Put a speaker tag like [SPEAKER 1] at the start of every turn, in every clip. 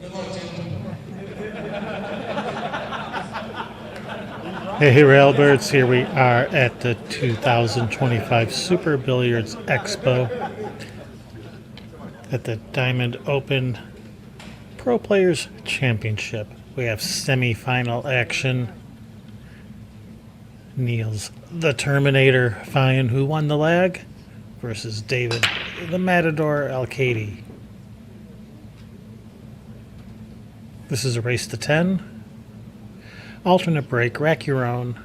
[SPEAKER 1] Hey, Railbirds, here we are at the 2025 Super Billiards Expo at the Diamond Open Pro Players Championship. We have semi-final action. Niels, the Terminator Feijen, who won the leg, versus David, the Matador Alcaide. This is a race to 10. Alternate break, rack your own.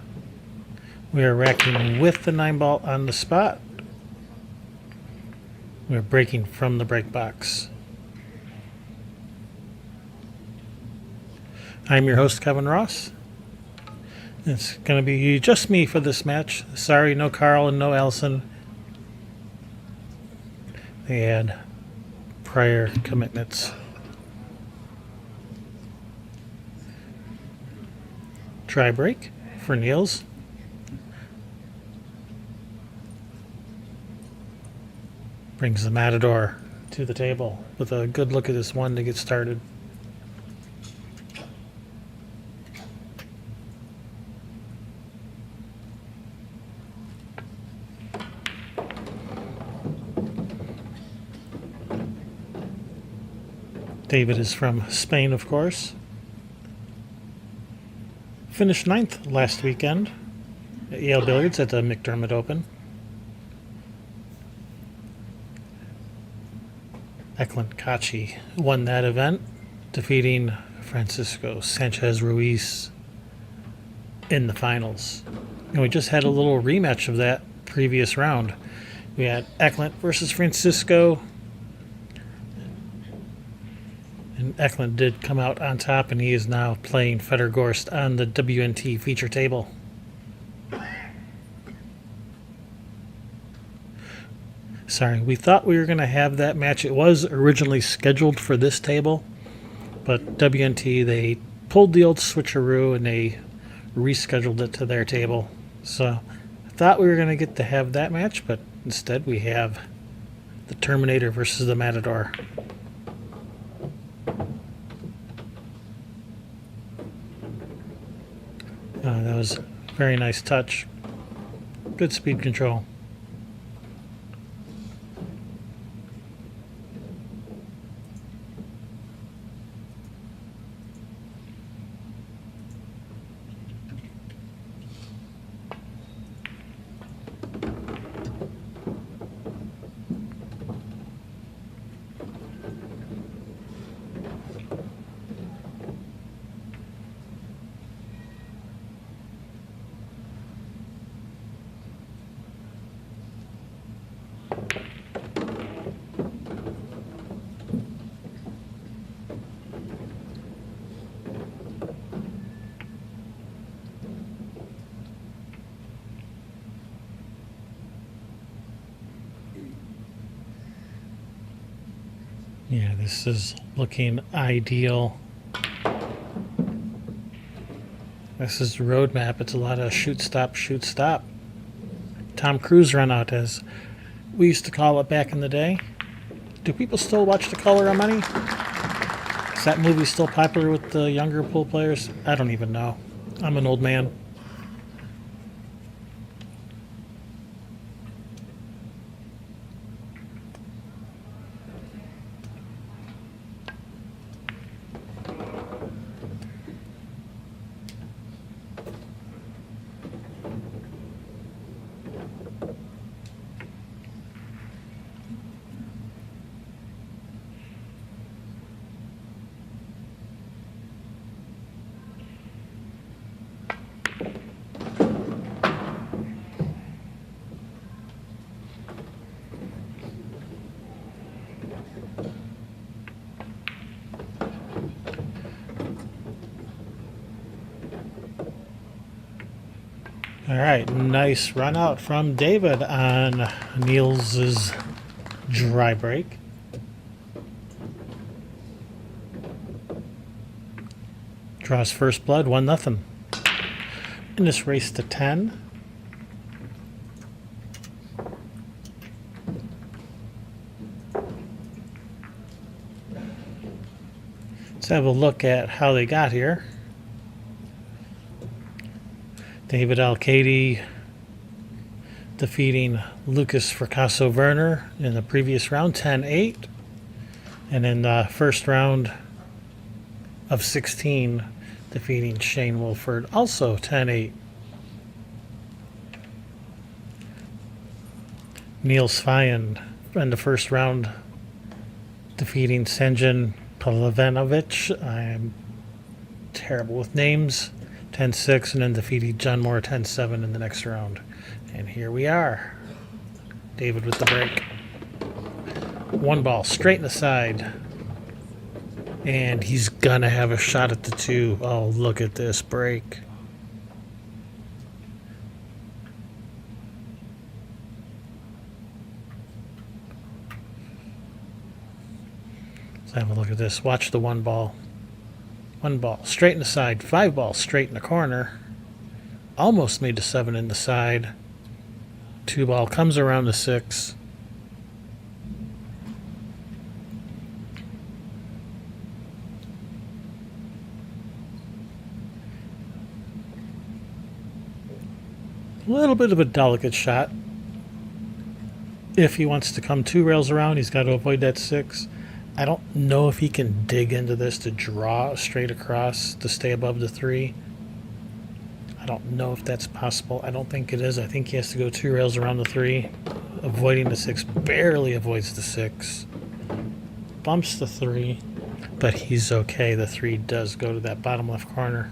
[SPEAKER 1] We are racking with the 9-ball on the spot. We're breaking from the break box. I'm your host, Kevin Ross. It's going to be just me for this match. Sorry, no Carl and no Allison. They had prior commitments. Try break for Niels. Brings the Matador to the table with a good look at this one to get started. David is from Spain, of course. Finished 9th last weekend at Yale Billiards at the McDermott Open. Eklund Kachi won that event, defeating Francisco Sanchez Ruiz in the finals. And we just had a little rematch of that previous round. We had Eklund versus Francisco. And Eklund did come out on top, and he is now playing Federgorst on the WNT feature table. Sorry, we thought we were going to have that match. It was originally scheduled for this table, but WNT, they pulled the old switcheroo and they rescheduled it to their table. So I thought we were going to get to have that match, but instead we have the Terminator versus the Matador. That was a very nice touch. Good speed control. Yeah, this is looking ideal. This is the roadmap. It's a lot of shoot, stop, shoot, stop. Tom Cruise run out, as we used to call it back in the day. Do people still watch The Color of Money? Is that movie still popular with the younger pool players? I don't even know. I'm an old man. All right, nice run out from David on Niels's dry break. Draws first blood, 1-0. In this race to 10. Let's have a look at how they got here. David Alcaide defeating Lucas Fracasso Werner in the previous round, 10-8. And in the first round of 16, defeating Shane Wolford, also 10-8. Niels Feijen in the first round, defeating Senjin Palavanovic. I'm terrible with names. 10-6, and then defeated John Moore 10-7 in the next round. And here we are. David with the break. One ball straight in the side. And he's gonna have a shot at the 2. Oh, look at this break. Let's have a look at this. Watch the 1 ball. 1 ball straight in the side. 5 ball straight in the corner. Almost made the 7 in the side. 2 ball comes around the 6. A little bit of a delicate shot. If he wants to come 2 rails around, he's got to avoid that 6. I don't know if he can dig into this to draw straight across to stay above the 3. I don't know if that's possible. I don't think it is. I think he has to go 2 rails around the 3, avoiding the 6. Barely avoids the 6. Bumps the 3, but he's okay. The 3 does go to that bottom left corner.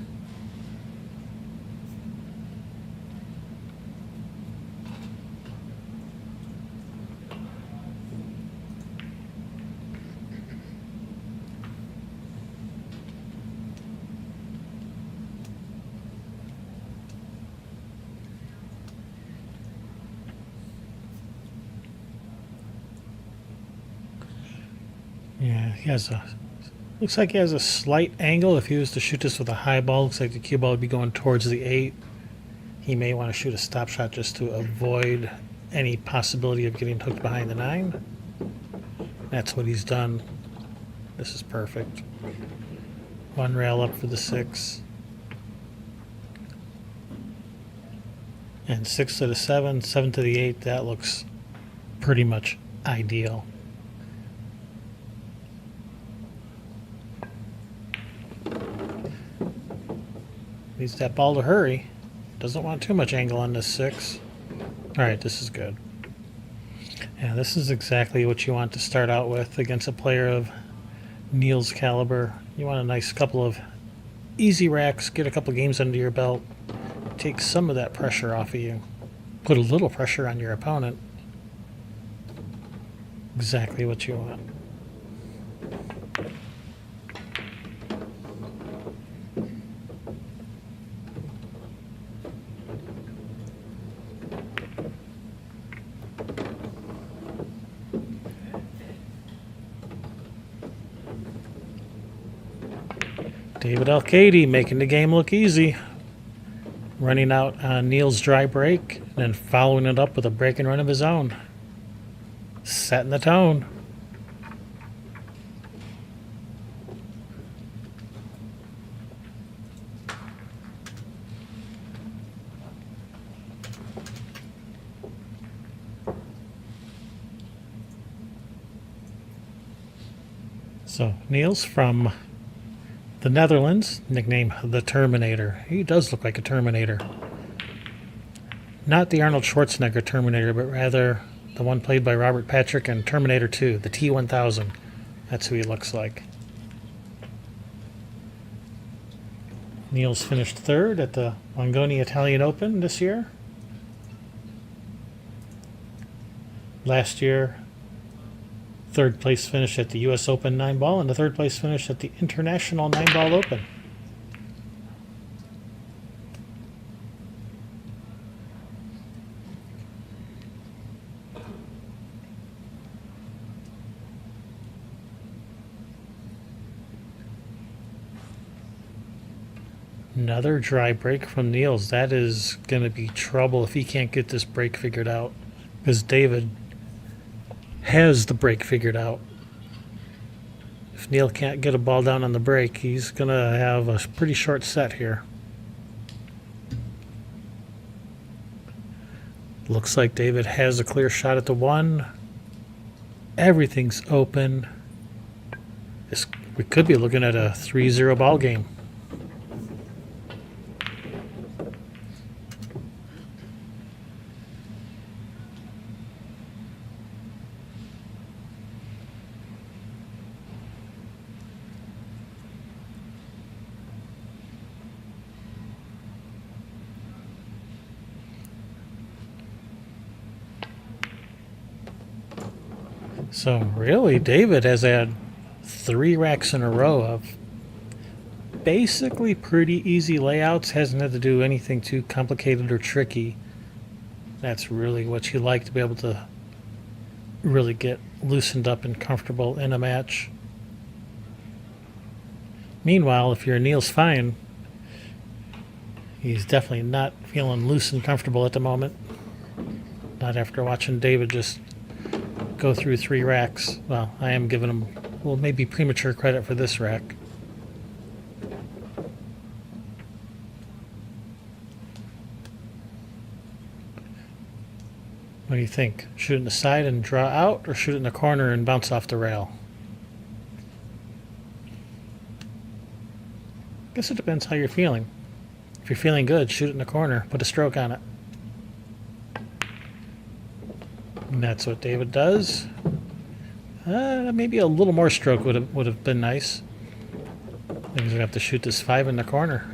[SPEAKER 1] Yeah, he has a. Looks like he has a slight angle. If he was to shoot this with a high ball, looks like the cue ball would be going towards the 8. He may want to shoot a stop shot just to avoid any possibility of getting hooked behind the 9. That's what he's done. This is perfect. 1 rail up for the 6. And 6 to the 7, 7 to the 8. That looks pretty much ideal. Needs that ball to hurry. Doesn't want too much angle on this 6. Alright, this is good. Yeah, this is exactly what you want to start out with against a player of Niels' caliber. You want a nice couple of easy racks, get a couple games under your belt, take some of that pressure off of you, put a little pressure on your opponent. Exactly what you want. David Alcaide making the game look easy. Running out on Niels' dry break, and then following it up with a break and run of his own. Setting the tone. So, Niels from the Netherlands, nicknamed the Terminator. He does look like a Terminator. Not the Arnold Schwarzenegger Terminator, but rather the one played by Robert Patrick in Terminator 2, the T-1000. That's who he looks like. Niels finished 3rd at the Longoni Italian Open this year. Last year, 3rd place finish at the U.S. Open 9-ball, and the 3rd place finish at the International 9-ball Open. Another dry break from Niels. That is going to be trouble if he can't get this break figured out, because David has the break figured out. If Neil can't get a ball down on the break, he's going to have a pretty short set here. Looks like David has a clear shot at the 1. Everything's open. We could be looking at a 3-0 ball game. So really, David has had 3 racks in a row of basically pretty easy layouts. Hasn't had to do anything too complicated or tricky. That's really what you like, to be able to really get loosened up and comfortable in a match. Meanwhile, if you're Niels Feijen, he's definitely not feeling loose and comfortable at the moment. Not after watching David just go through 3 racks. Well, I am giving him, well, maybe premature credit for this rack. What do you think? Shoot it in the side and draw out, or shoot it in the corner and bounce off the rail? Guess it depends how you're feeling. If you're feeling good, shoot it in the corner, put a stroke on it. And that's what David does. Maybe a little more stroke would have been nice. He's gonna have to shoot this 5 in the corner.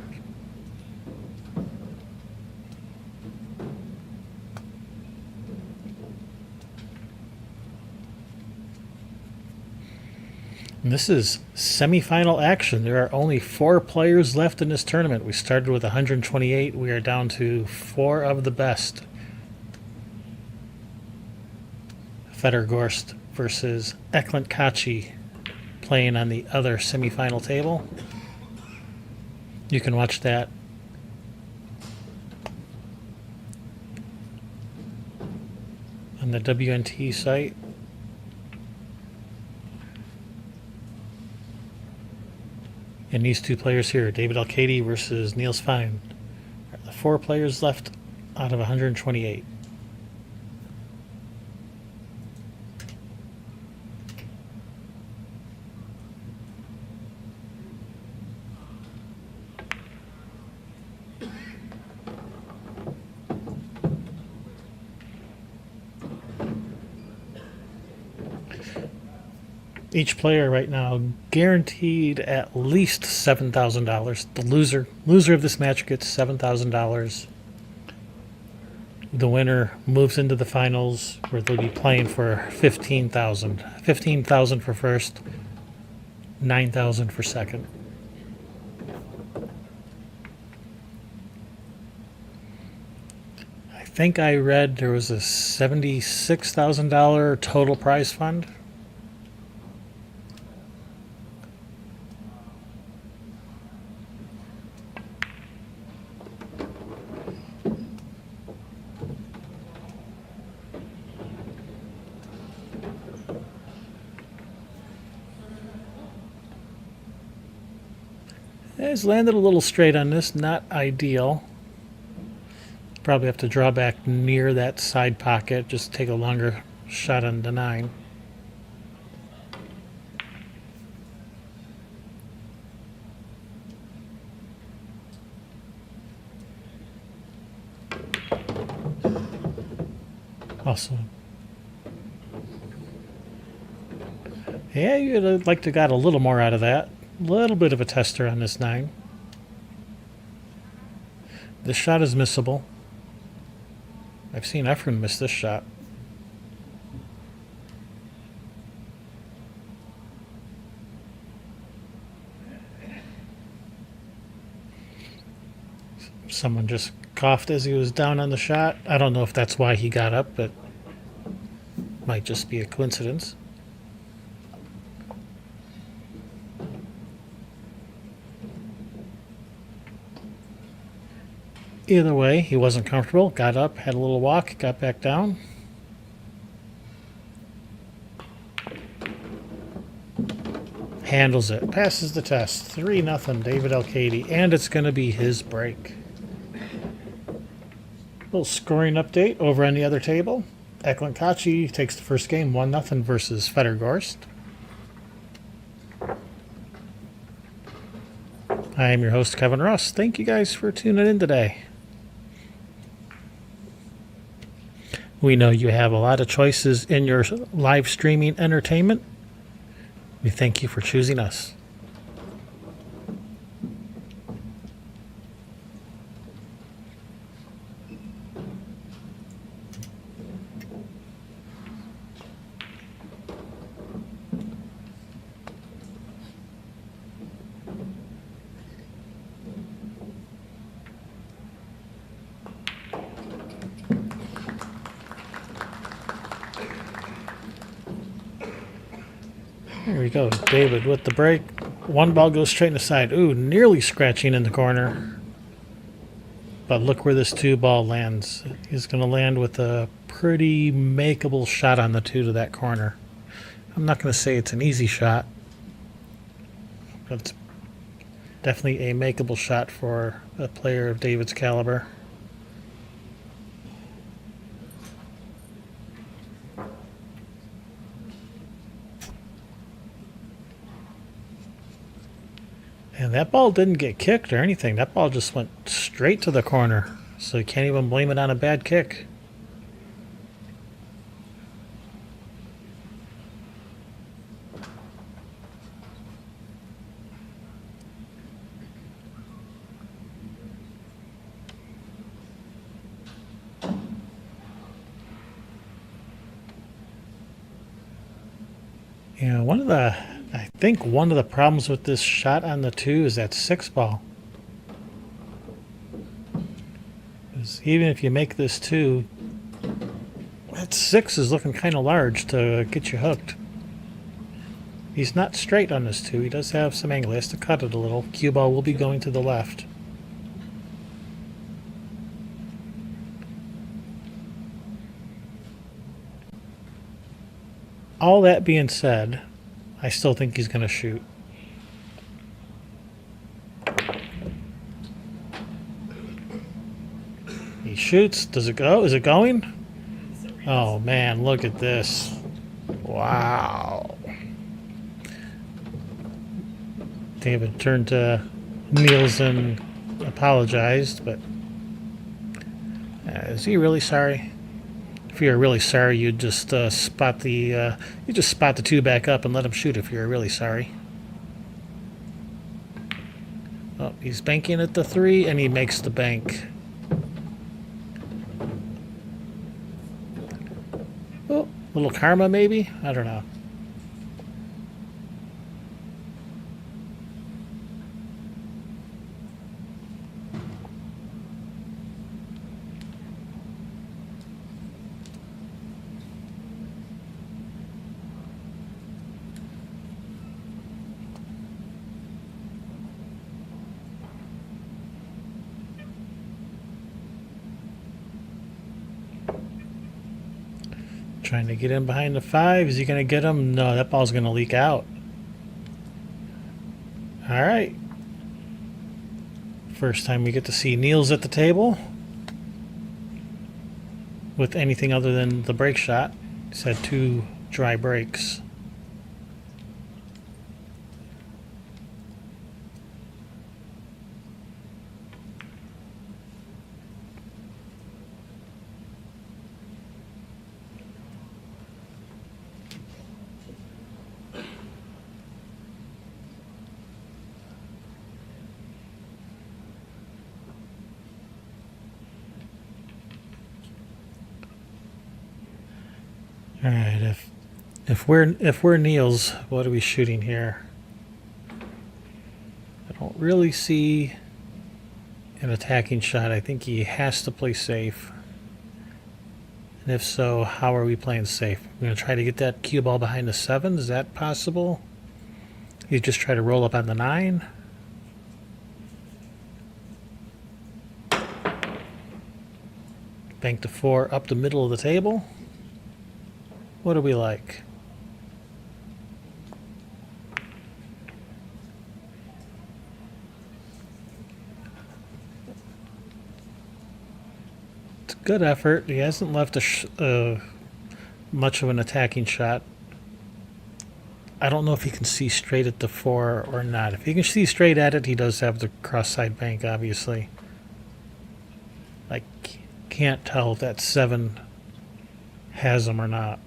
[SPEAKER 1] And this is semifinal action. There are only 4 players left in this tournament. We started with 128. We are down to 4 of the best. Federgorst versus Eklund Kachi playing on the other semifinal table. You can watch that on the WNT site. And these 2 players here, David Alcaide versus Niels Feijen, are the 4 players left out of 128. Each player right now guaranteed at least $7,000. The loser of this match gets $7,000. The winner moves into the finals, where they'll be playing for $15,000. $15,000 for first, $9,000 for second. I think I read there was a $76,000 total prize fund. It's landed a little straight on this, not ideal. Probably have to draw back near that side pocket, just take a longer shot on the 9. Also, yeah, you'd like to got a little more out of that. A little bit of a tester on this 9. This shot is missable. I've seen Efren miss this shot. Someone just coughed as he was down on the shot. I don't know if that's why he got up, but might just be a coincidence. Either way, he wasn't comfortable, got up, had a little walk, got back down. handles it, passes the test. 3-0, David Alcaide, and it's going to be his break. Little scoring update over on the other table. Eklund Kachi takes the first game, 1-0 versus Fettergorst. I am your host, Kevin Ross. Thank you guys for tuning in today. We know you have a lot of choices in your live streaming entertainment. We thank you for choosing us. There we go, David with the break. One ball goes straight in the side. Ooh, nearly scratching in the corner. But look where this 2 ball lands. He's going to land with a pretty makeable shot on the 2 to that corner. I'm not going to say it's an easy shot, but it's definitely a makeable shot for a player of David's caliber. And that ball didn't get kicked or anything. That ball just went straight to the corner. So you can't even blame it on a bad kick. Yeah, I think one of the problems with this shot on the 2 is that 6 ball. Even if you make this 2, that 6 is looking kind of large to get you hooked. He's not straight on this 2. He does have some angle. He has to cut it a little. Cue ball will be going to the left. All that being said, I still think he's going to shoot. He shoots. Does it go? Is it going? Oh, man, look at this. Wow. David turned to Niels and apologized, but is he really sorry? If you're really sorry, you'd just spot the 2 back up and let him shoot. If you're really sorry. Oh, he's banking at the 3, and he makes the bank. Oh, little karma maybe? I don't know. Trying to get in behind the 5. Is he going to get him? No, that ball's going to leak out. All right. First time we get to see Niels at the table with anything other than the break shot. He's had 2 dry breaks. All right, if we're Niels, what are we shooting here? I don't really see an attacking shot. I think he has to play safe. And if so, how are we playing safe? We're going to try to get that cue ball behind the 7. Is that possible? You just try to roll up on the 9. Bank the 4 up the middle of the table. What do we like? It's a good effort. He hasn't left much of an attacking shot. I don't know if he can see straight at the 4 or not. If he can see straight at it, he does have the cross-side bank, obviously. I can't tell if that 7 has him or not.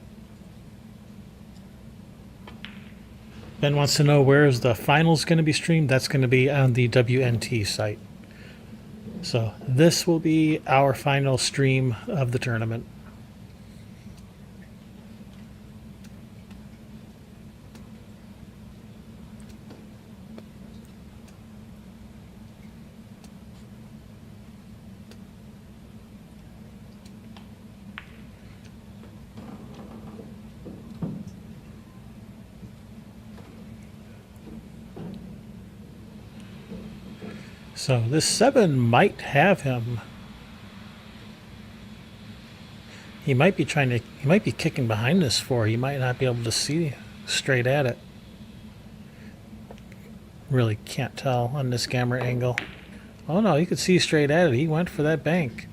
[SPEAKER 1] Ben wants to know where is the finals going to be streamed. That's going to be on the WNT site. So this will be our final stream of the tournament. So this 7 might have him. He might be kicking behind this 4. He might not be able to see straight at it. Really can't tell on this camera angle. Oh no, he could see straight at it. He went for that bank.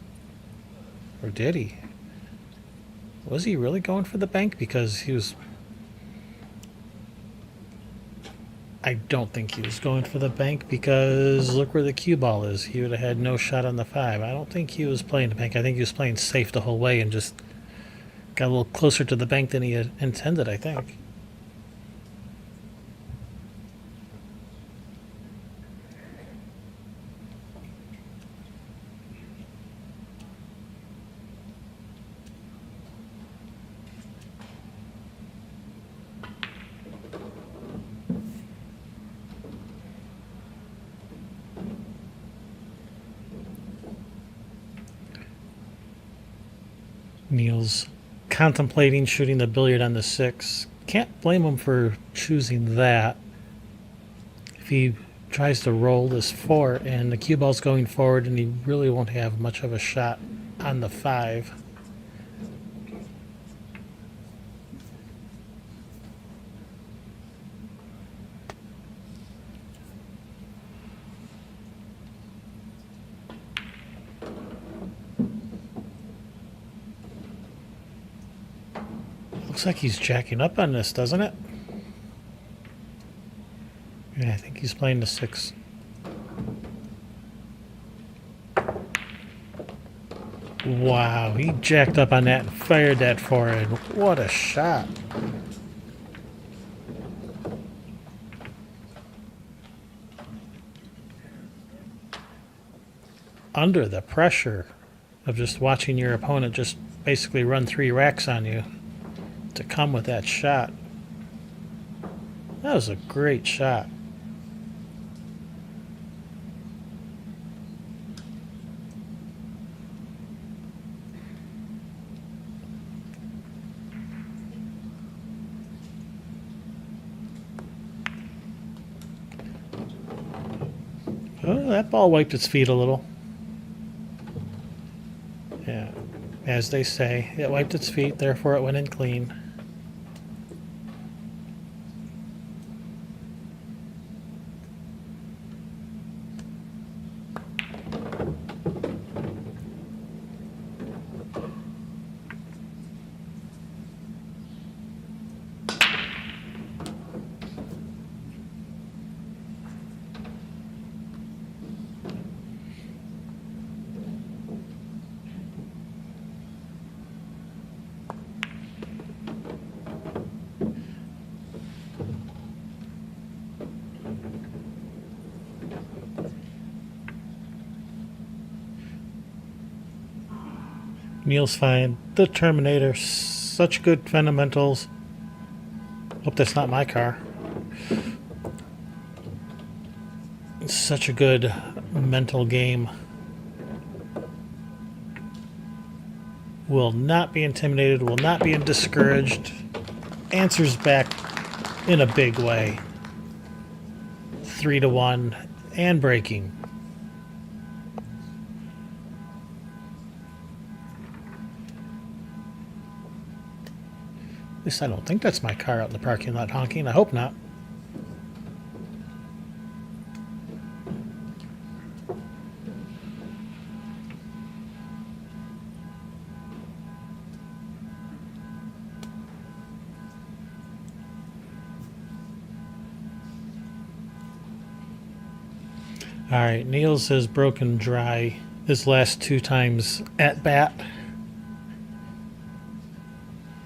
[SPEAKER 1] Or did he? Was he really going for the bank? Because he was... I don't think he was going for the bank because look where the cue ball is. He would have had no shot on the 5. I don't think he was playing the bank. I think he was playing safe the whole way and just got a little closer to the bank than he had intended, I think. Niels contemplating shooting the billiard on the 6. Can't blame him for choosing that. If he tries to roll this 4 and the cue ball's going forward and he really won't have much of a shot on the 5. Looks like he's jacking up on this, doesn't it? Yeah, I think he's playing the 6. Wow, he jacked up on that and fired that forward. What a shot. Under the pressure of just watching your opponent just basically run 3 racks on you to come with that shot. That was a great shot. Oh, that ball wiped its feet a little. Yeah, as they say, it wiped its feet, therefore it went in clean. Niels fine. The Terminator, such good fundamentals. Hope that's not my car. Such a good mental game. Will not be intimidated, will not be discouraged. Answers back in a big way. 3-1 and breaking. At least I don't think that's my car out in the parking lot honking. I hope not. All right, Niels has broken dry his last 2 times at bat.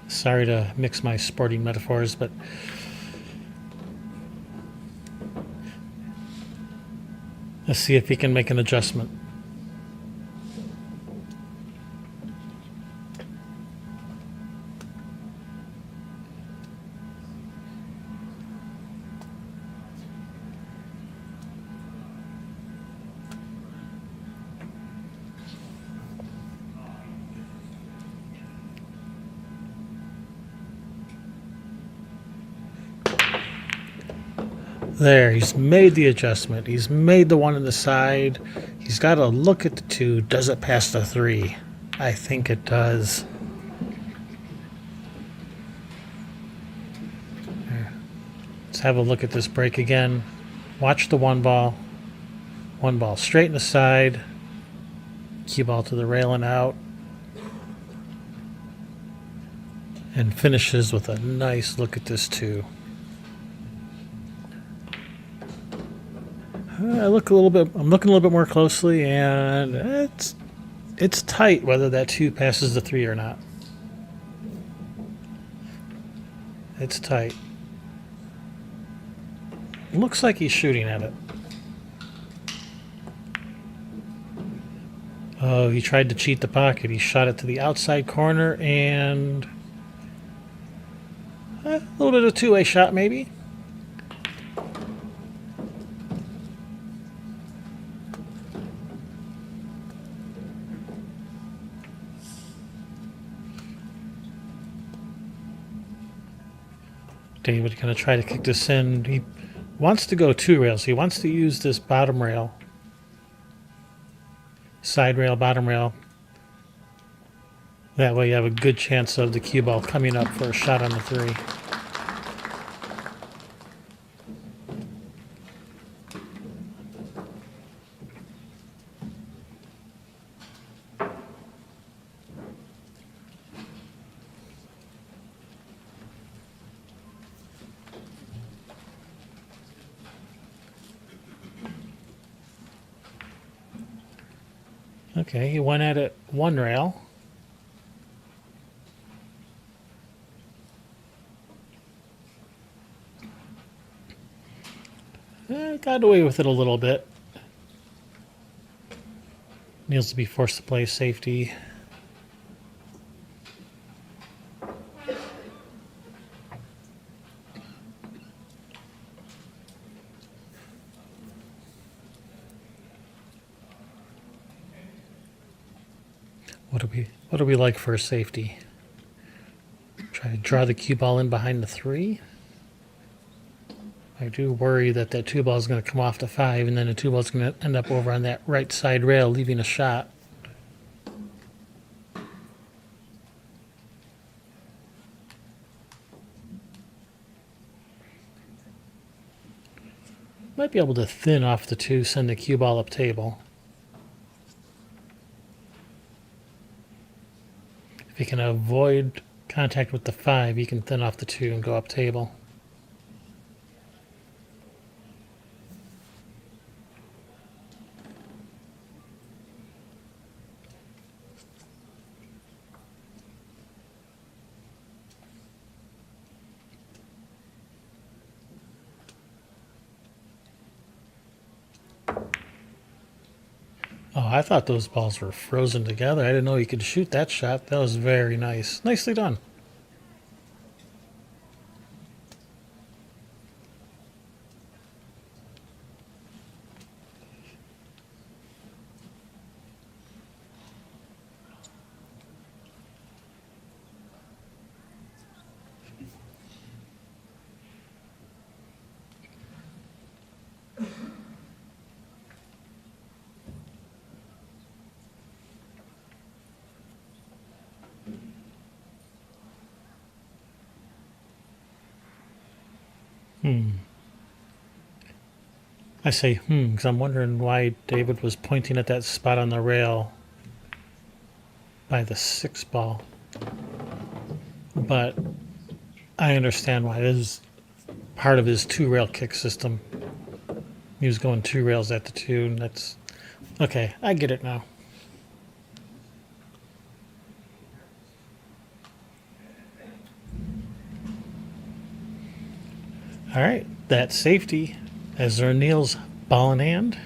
[SPEAKER 1] Sorry to mix my sporting metaphors, but let's see if he can make an adjustment. There, he's made the adjustment. He's made the one on the side. He's got to look at the 2. Does it pass the 3? I think it does. Let's have a look at this break again. Watch the 1 ball. 1 ball straight in the side. Cue ball to the rail and out. And finishes with a nice look at this 2. I'm looking a little bit more closely, and it's tight whether that 2 passes the 3 or not. It's tight. Looks like he's shooting at it. Oh, he tried to cheat the pocket. He shot it to the outside corner, and a little bit of a 2-way shot maybe. David going to try to kick this in. He wants to go 2 rails. He wants to use this bottom rail. Side rail, bottom rail. That way you have a good chance of the cue ball coming up for a shot on the 3. Okay, he went at it 1 rail. Got away with it a little bit. Niels to be forced to play safety. What do we like for a safety? Try to draw the cue ball in behind the 3. I do worry that 2 ball is going to come off the 5, and then the 2 ball is going to end up over on that right side rail, leaving a shot. Might be able to thin off the 2, send the cue ball up table. If you can avoid contact with the 5, you can thin off the 2 and go up table. Oh, I thought those balls were frozen together. I didn't know you could shoot that shot. That was very nice. Nicely done. I say because I'm wondering why David was pointing at that spot on the rail by the 6 ball. But I understand why. It is part of his 2 rail kick system. He was going 2 rails at the 2, and that's... Okay, I get it now. All right, that's safety. As there Niels ball in hand.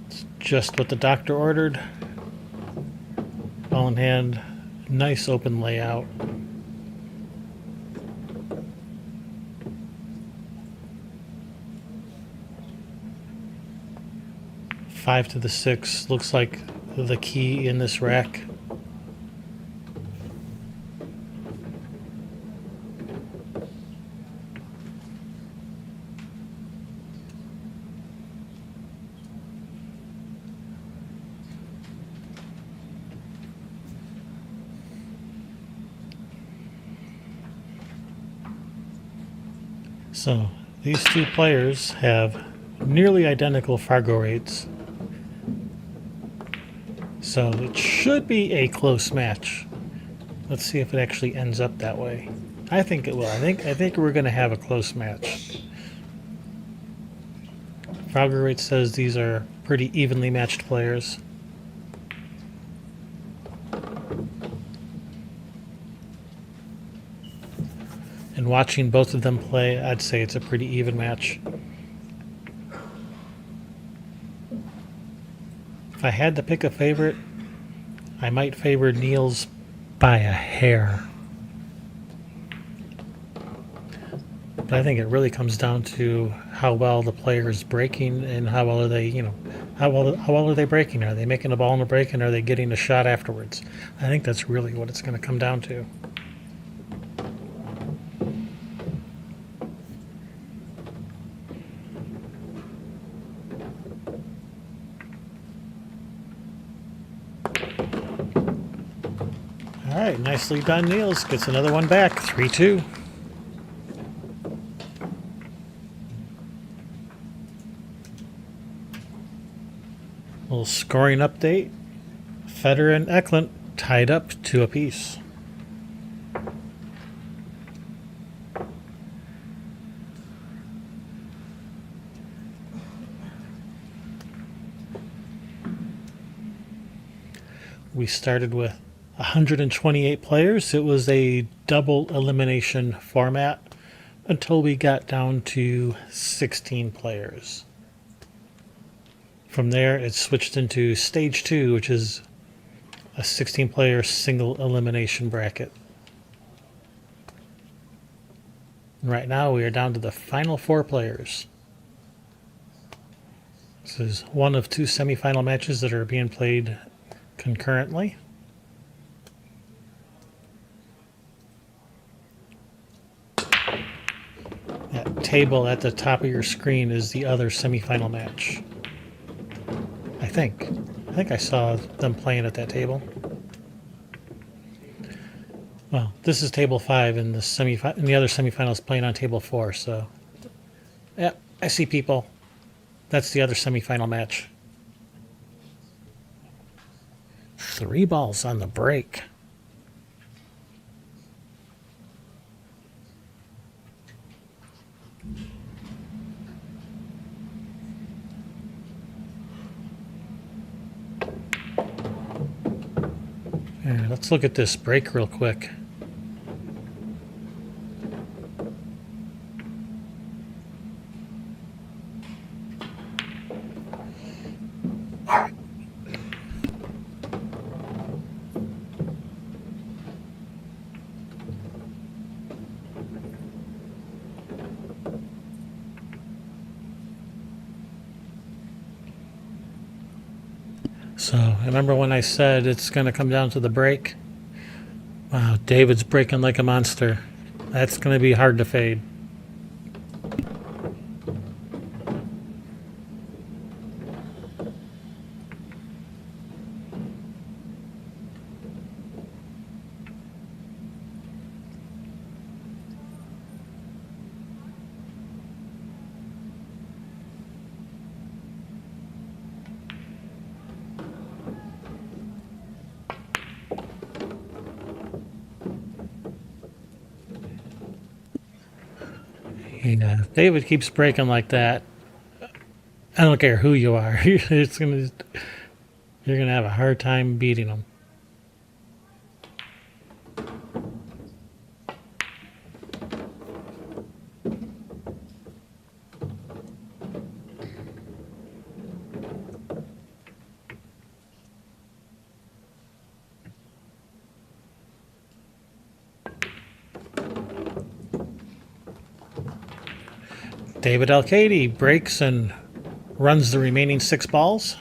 [SPEAKER 1] It's just what the doctor ordered. Ball in hand, nice open layout. Five to the 6 looks like the key in this rack. So these two players have nearly identical Fargo rates. So it should be a close match. Let's see if it actually ends up that way. I think it will. I think we're going to have a close match. Fargo rate says these are pretty evenly matched players. And watching both of them play, I'd say it's a pretty even match. If I had to pick a favorite, I might favor Niels by a hair. But I think it really comes down to how well the player is breaking and how well are they, how well are they breaking? Are they making a ball in the break and are they getting a shot afterwards? I think that's really what it's going to come down to. All right, nicely done, Niels. Gets another one back, 3-2. Little scoring update. Federer and Eklund tied up 2 apiece. We started with 128 players. It was a double elimination format until we got down to 16 players. From there, it switched into stage 2, which is a 16-player single elimination bracket. And right now, we are down to the final 4 players. This is one of 2 semifinal matches that are being played concurrently. That table at the top of your screen is the other semifinal match. I think I saw them playing at that table. Well, this is table 5, and the other semifinals playing on table 4. So, yeah, I see people. That's the other semifinal match. 3 balls on the break. Yeah, let's look at this break real quick. So, remember when I said it's going to come down to the break? Wow, David's breaking like a monster. That's going to be hard to fade. Yeah, if David keeps breaking like that, I don't care who you are. You're gonna have a hard time beating him. David Alcaide breaks and runs the remaining 6 balls.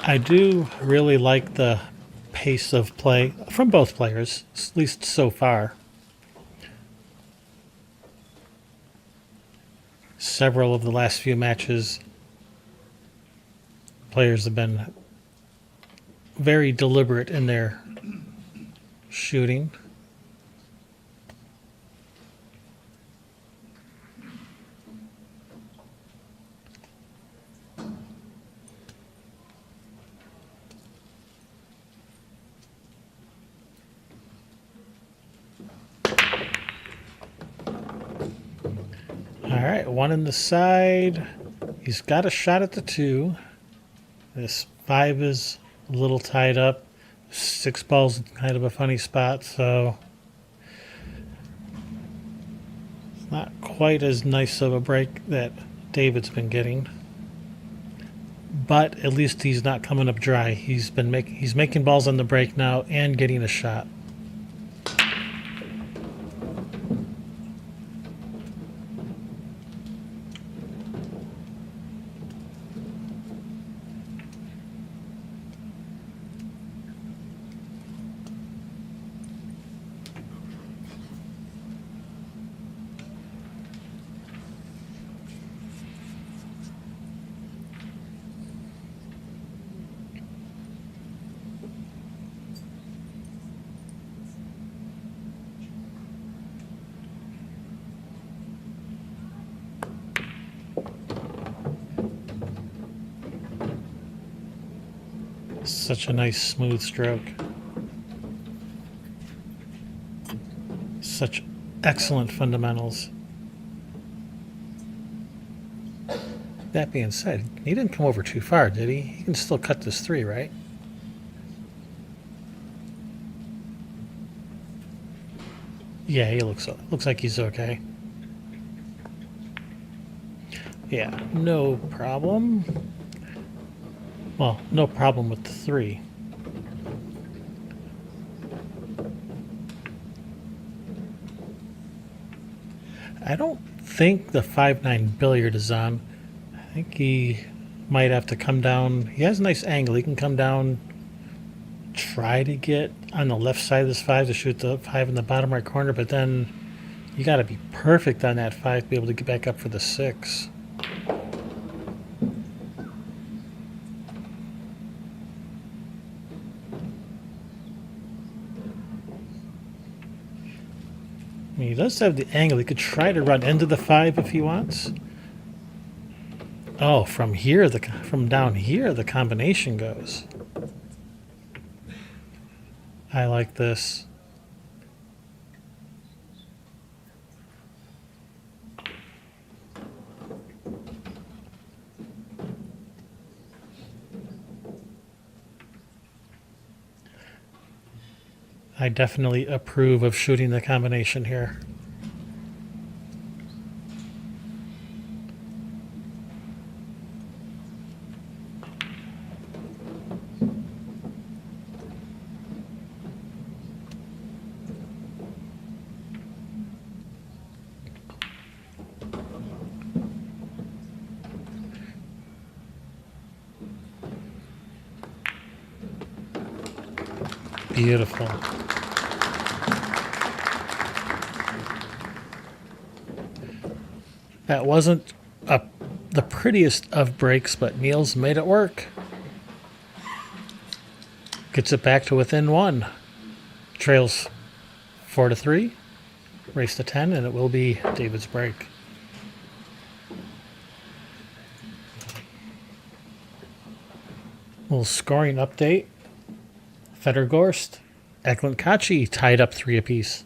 [SPEAKER 1] I do really like the pace of play from both players, at least so far. Several of the last few matches, players have been very deliberate in their shooting. All right, 1 in the side. He's got a shot at the 2. This 5 is a little tied up. 6 balls in kind of a funny spot, so it's not quite as nice of a break that David's been getting. But at least he's not coming up dry. He's making balls on the break now and getting a shot. Such a nice smooth stroke. Such excellent fundamentals. That being said, he didn't come over too far, did he? He can still cut this 3, right? Yeah, he looks like he's okay. Yeah, no problem. Well, no problem with the 3. I don't think the 5-9 billiard is on. I think he might have to come down. He has a nice angle. He can come down, try to get on the left side of this 5 to shoot the 5 in the bottom right corner, but then you got to be perfect on that 5 to be able to get back up for the 6. I mean, he does have the angle. He could try to run into the 5 if he wants. Oh, from down here, the combination goes. I like this. I definitely approve of shooting the combination here. Beautiful. That wasn't the prettiest of breaks, but Niels made it work. Gets it back to within 1. Trails 4-3. Race to 10, and it will be David's break. Little scoring update. Federgorst, Eklund Kachi tied up 3 apiece.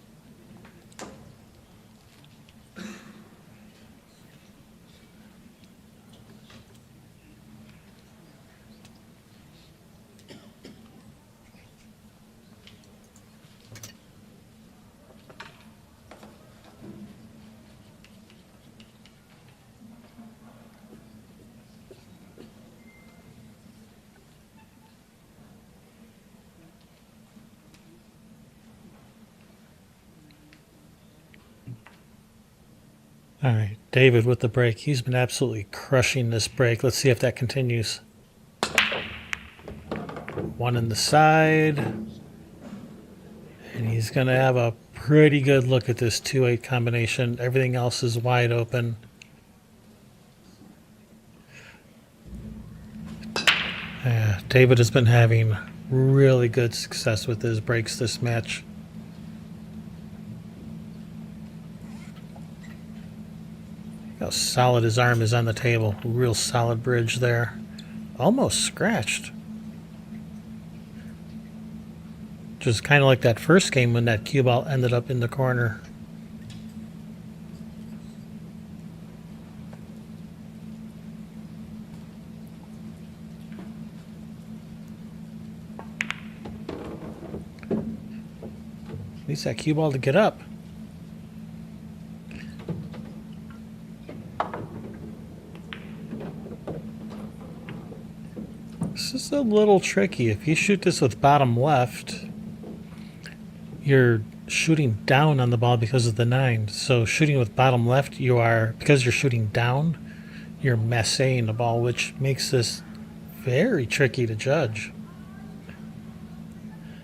[SPEAKER 1] All right, David with the break. He's been absolutely crushing this break. Let's see if that continues. 1 in the side. And he's going to have a pretty good look at this 2-8 combination. Everything else is wide open. Yeah, David has been having really good success with his breaks this match. How solid his arm is on the table. Real solid bridge there. Almost scratched. Just kind of like that first game when that cue ball ended up in the corner. Needs that cue ball to get up. This is a little tricky. If you shoot this with bottom left, you're shooting down on the ball because of the 9. So shooting with bottom left, because you're shooting down, you're massing the ball, which makes this very tricky to judge.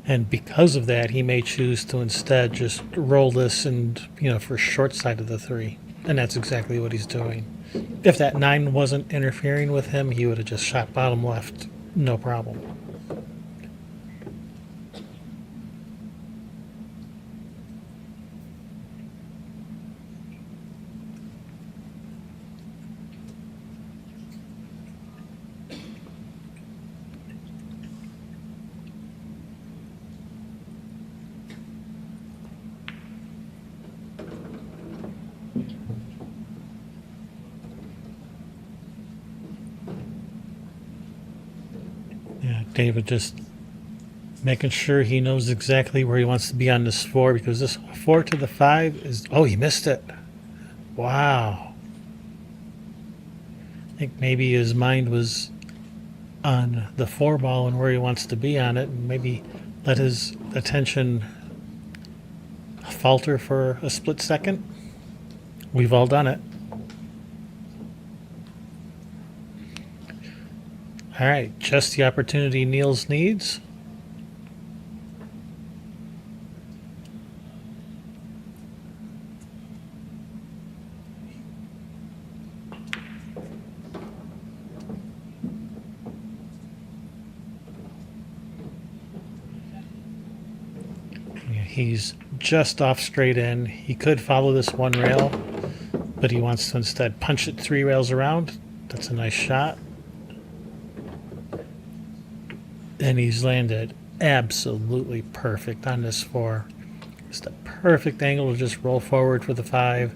[SPEAKER 1] And because of that, he may choose to instead just roll this and, for short side of the 3. And that's exactly what he's doing. If that 9 wasn't interfering with him, he would have just shot bottom left. No problem. Yeah, David just making sure he knows exactly where he wants to be on this 4, because this 4 to the 5 is... Oh, he missed it. Wow. I think maybe his mind was on the 4 ball and where he wants to be on it, and maybe let his attention falter for a split second. We've all done it. All right, just the opportunity Niels needs. He's just off straight in. He could follow this 1 rail, but he wants to instead punch it 3 rails around. That's a nice shot. And he's landed absolutely perfect on this 4. Just a perfect angle to just roll forward for the 5.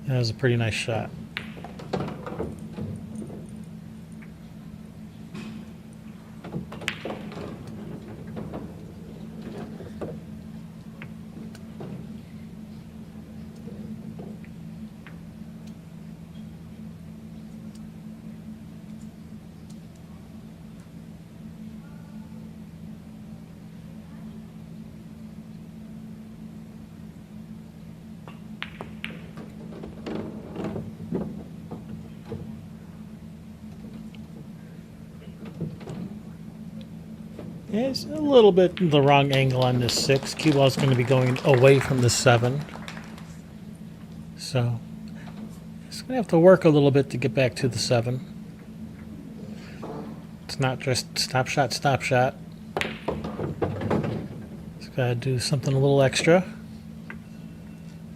[SPEAKER 1] That was a pretty nice shot. Yeah, it's a little bit the wrong angle on this 6. Cue ball is going to be going away from the 7. So it's going to have to work a little bit to get back to the 7. It's not just stop shot, stop shot. It's got to do something a little extra.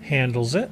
[SPEAKER 1] Handles it.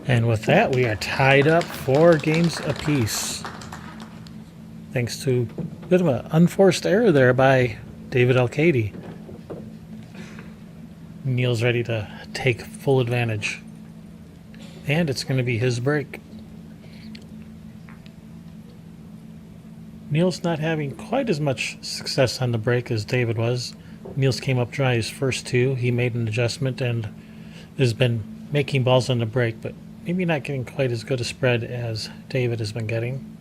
[SPEAKER 1] And with that, we are tied up 4 games apiece. Thanks to a bit of an unforced error there by David Alcaide. Niels ready to take full advantage. And it's going to be his break. Niels not having quite as much success on the break as David was. Niels came up dry his first 2. He made an adjustment and has been making balls on the break, but maybe not getting quite as good a spread as David has been getting.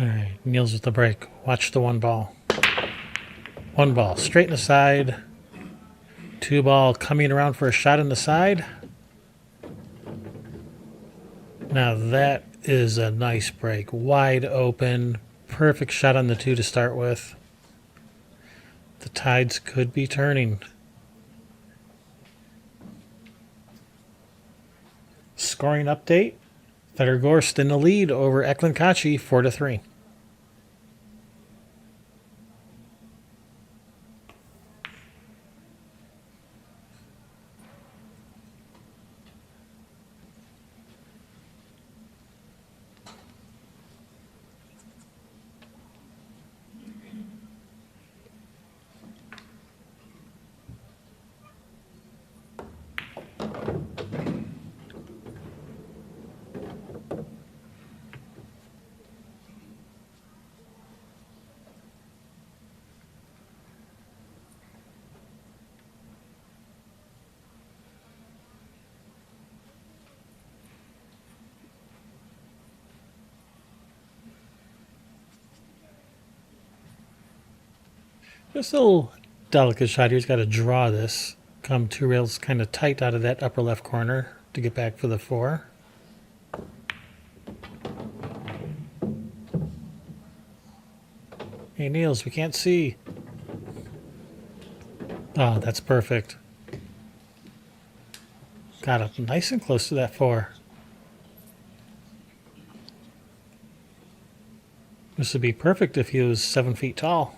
[SPEAKER 1] All right, Niels with the break. Watch the 1 ball. 1 ball, straight in the side. 2 ball coming around for a shot in the side. Now that is a nice break. Wide open. Perfect shot on the 2 to start with. The tides could be turning. Scoring update. Federgorst in the lead over Eklund Kachi, 4-3. Just a little delicate shot here. He's got to draw this. Come 2 rails kind of tight out of that upper left corner to get back for the 4. Hey, Niels, we can't see. Oh, that's perfect. Got up nice and close to that 4. This would be perfect if he was 7 feet tall.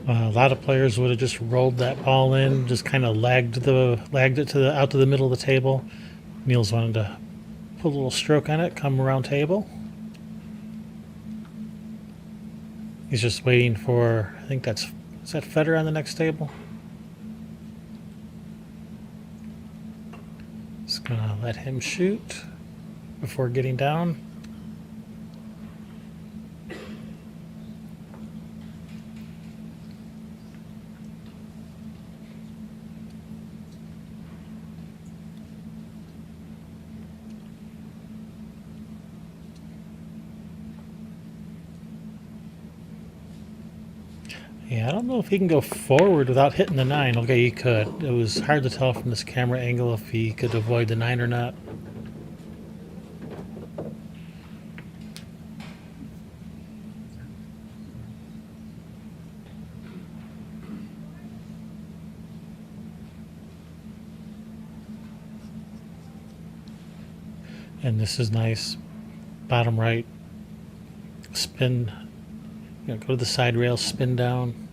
[SPEAKER 1] A lot of players would have just rolled that ball in, just kind of lagged it to out to the middle of the table. Niels wanted to put a little stroke on it, come around table. He's just waiting for, I think is that Federer on the next table? Just gonna let him shoot before getting down. Yeah, I don't know if he can go forward without hitting the 9. Okay, he could. It was hard to tell from this camera angle if he could avoid the 9 or not. And this is nice. Bottom right. Spin. Go to the side rail, spin down.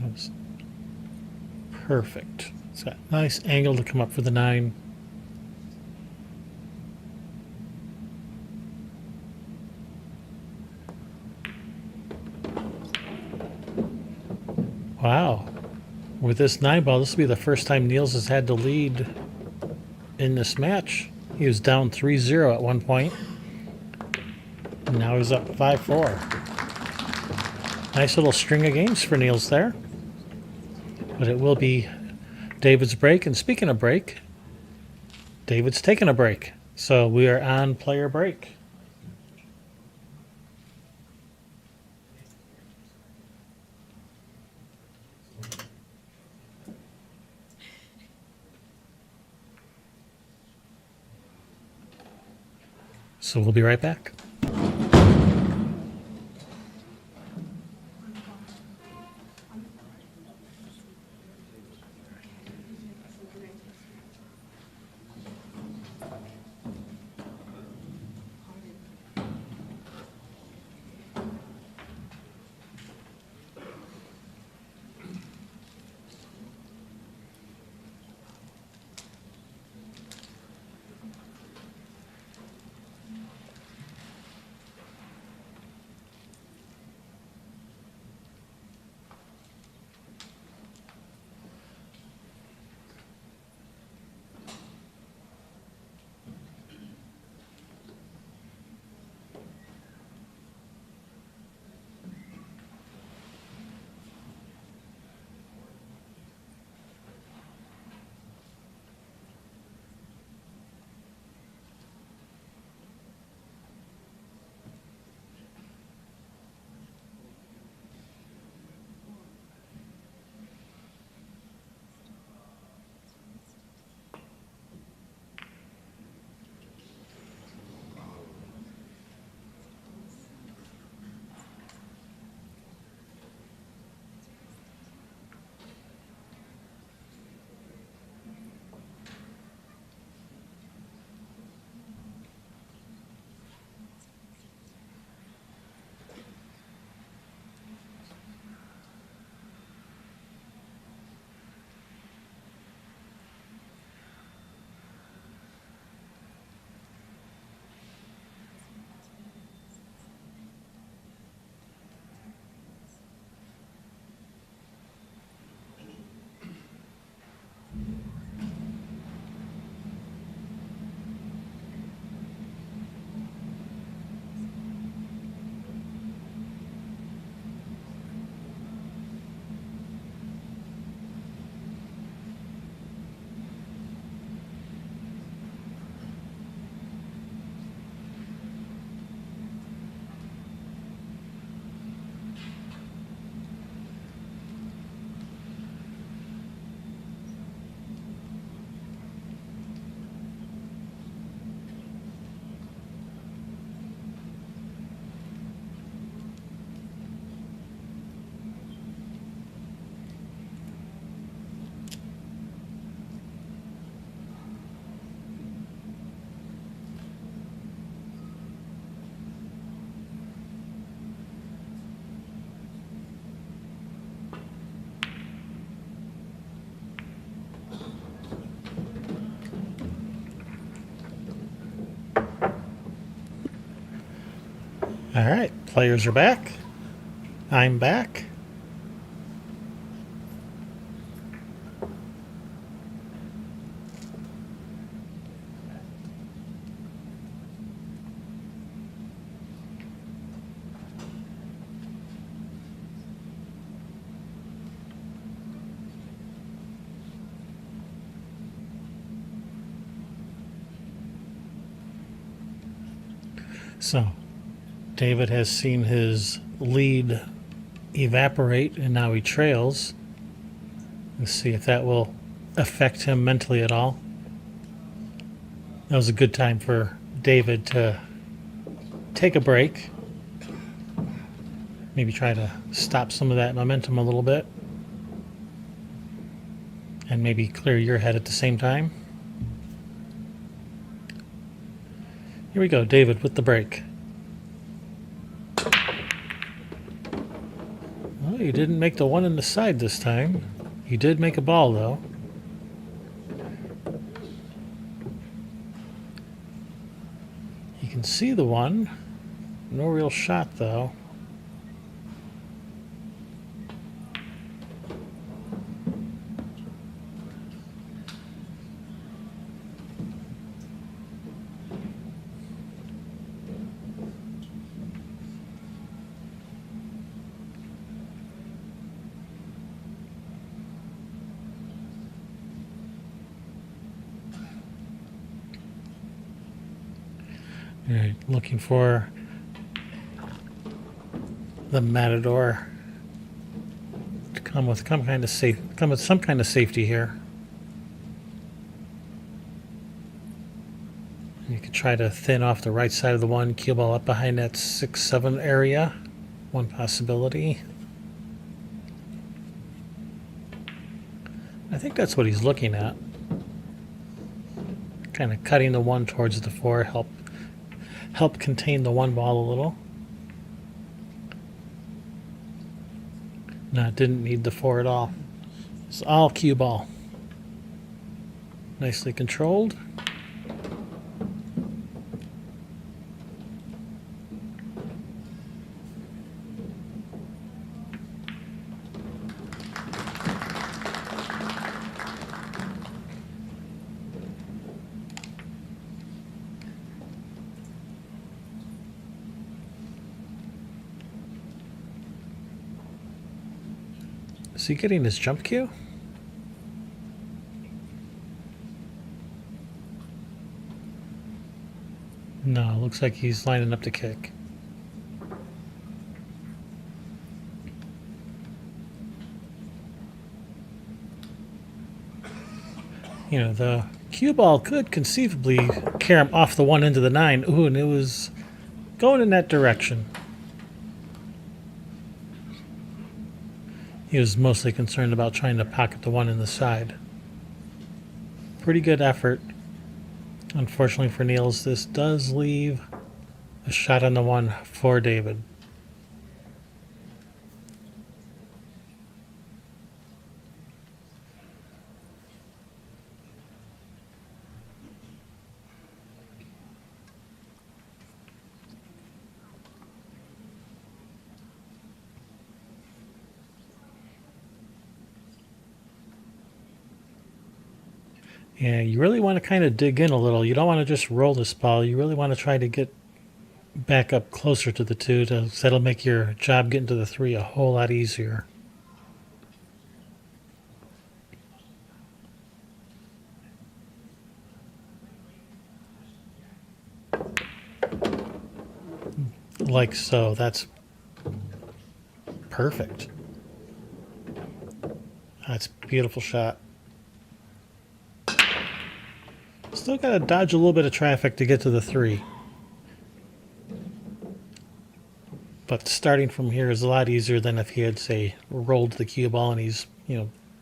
[SPEAKER 1] That was perfect. It's got a nice angle to come up for the 9. Wow. With this 9-ball, this will be the first time Niels has had to lead in this match. He was down 3-0 at one point. And now he's up 5-4. Nice little string of games for Niels there. But it will be David's break. And speaking of break, David's taking a break. So we are on player break. So we'll be right back. All right, players are back. I'm back. So David has seen his lead evaporate and now he trails. Let's see if that will affect him mentally at all. That was a good time for David to take a break. Maybe try to stop some of that momentum a little bit. And maybe clear your head at the same time. Here we go, David with the break. Well, you didn't make the one in the side this time. You did make a ball, though. You can see the one. No real shot, though. All right, looking for the Matador to come with some kind of safety here. You could try to thin off the right side of the one, cue ball up behind that 6-7 area. One possibility. I think that's what he's looking at. Kind of cutting the one towards the 4, help contain the one ball a little. No, it didn't need the 4 at all. It's all cue ball. Nicely controlled. Is he getting his jump cue? No, looks like he's lining up to kick. You know, the cue ball could conceivably carry him off the one into the 9. Ooh, and it was going in that direction. He was mostly concerned about trying to pocket the one in the side. Pretty good effort. Unfortunately for Niels, this does leave a shot on the one for David. Yeah, you really want to kind of dig in a little. You don't want to just roll this ball. You really want to try to get back up closer to the 2. That'll make your job getting to the 3 a whole lot easier. Like so. That's perfect. That's a beautiful shot. Still got to dodge a little bit of traffic to get to the 3. But starting from here is a lot easier than if he had, say, rolled the cue ball and he's,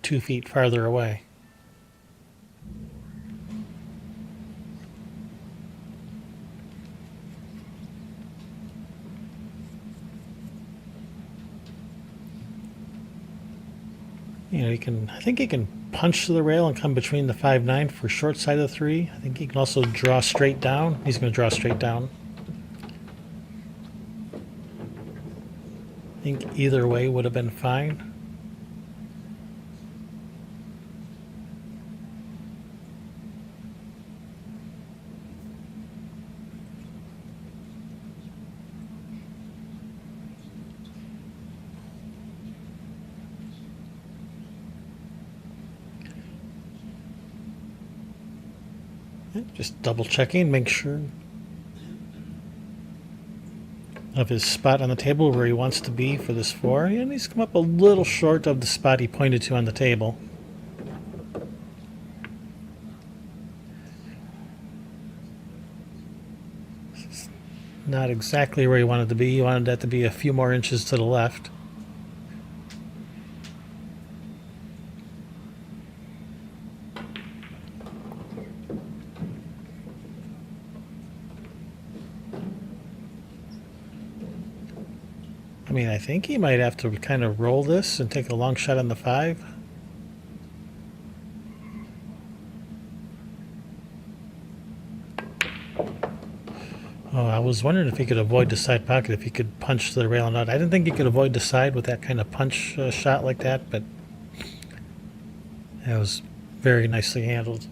[SPEAKER 1] 2 feet farther away. I think he can punch to the rail and come between the 5-9 for short side of the 3. I think he can also draw straight down. He's going to draw straight down. I think either way would have been fine. Just double checking, make sure. of his spot on the table where he wants to be for this 4, and he's come up a little short of the spot he pointed to on the table. Not exactly where he wanted to be. He wanted that to be a few more inches to the left. I mean, I think he might have to kind of roll this and take a long shot on the 5. Oh, I was wondering if he could avoid the side pocket, if he could punch the rail and out. I didn't think he could avoid the side with that kind of punch shot like that, but that was very nicely handled.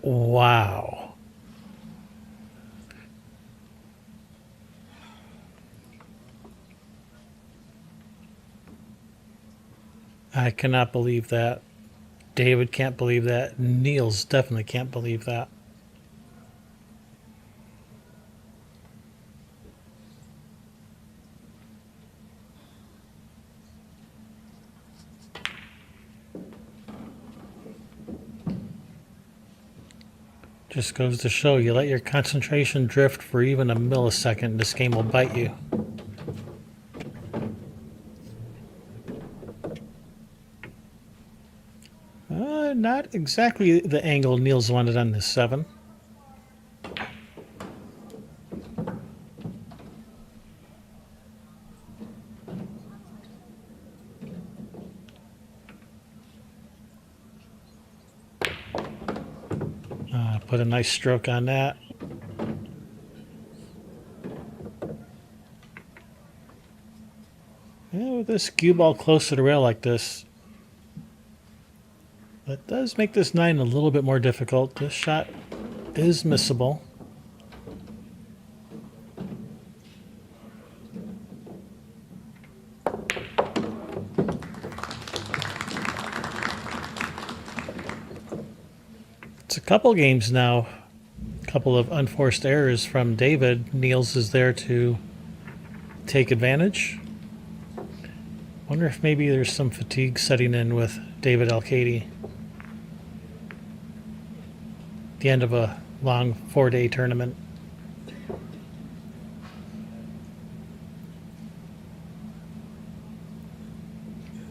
[SPEAKER 1] Wow. I cannot believe that. David can't believe that. Niels definitely can't believe that. Just goes to show you let your concentration drift for even a millisecond, this game will bite you. Not exactly the angle Niels wanted on this 7. Put a nice stroke on that. Yeah, with this cue ball close to the rail like this, that does make this 9 a little bit more difficult. This shot is missable. It's a couple games now. A couple of unforced errors from David. Niels is there to take advantage. Wonder if maybe there's some fatigue setting in with David Alcaide. The end of a long 4-day tournament.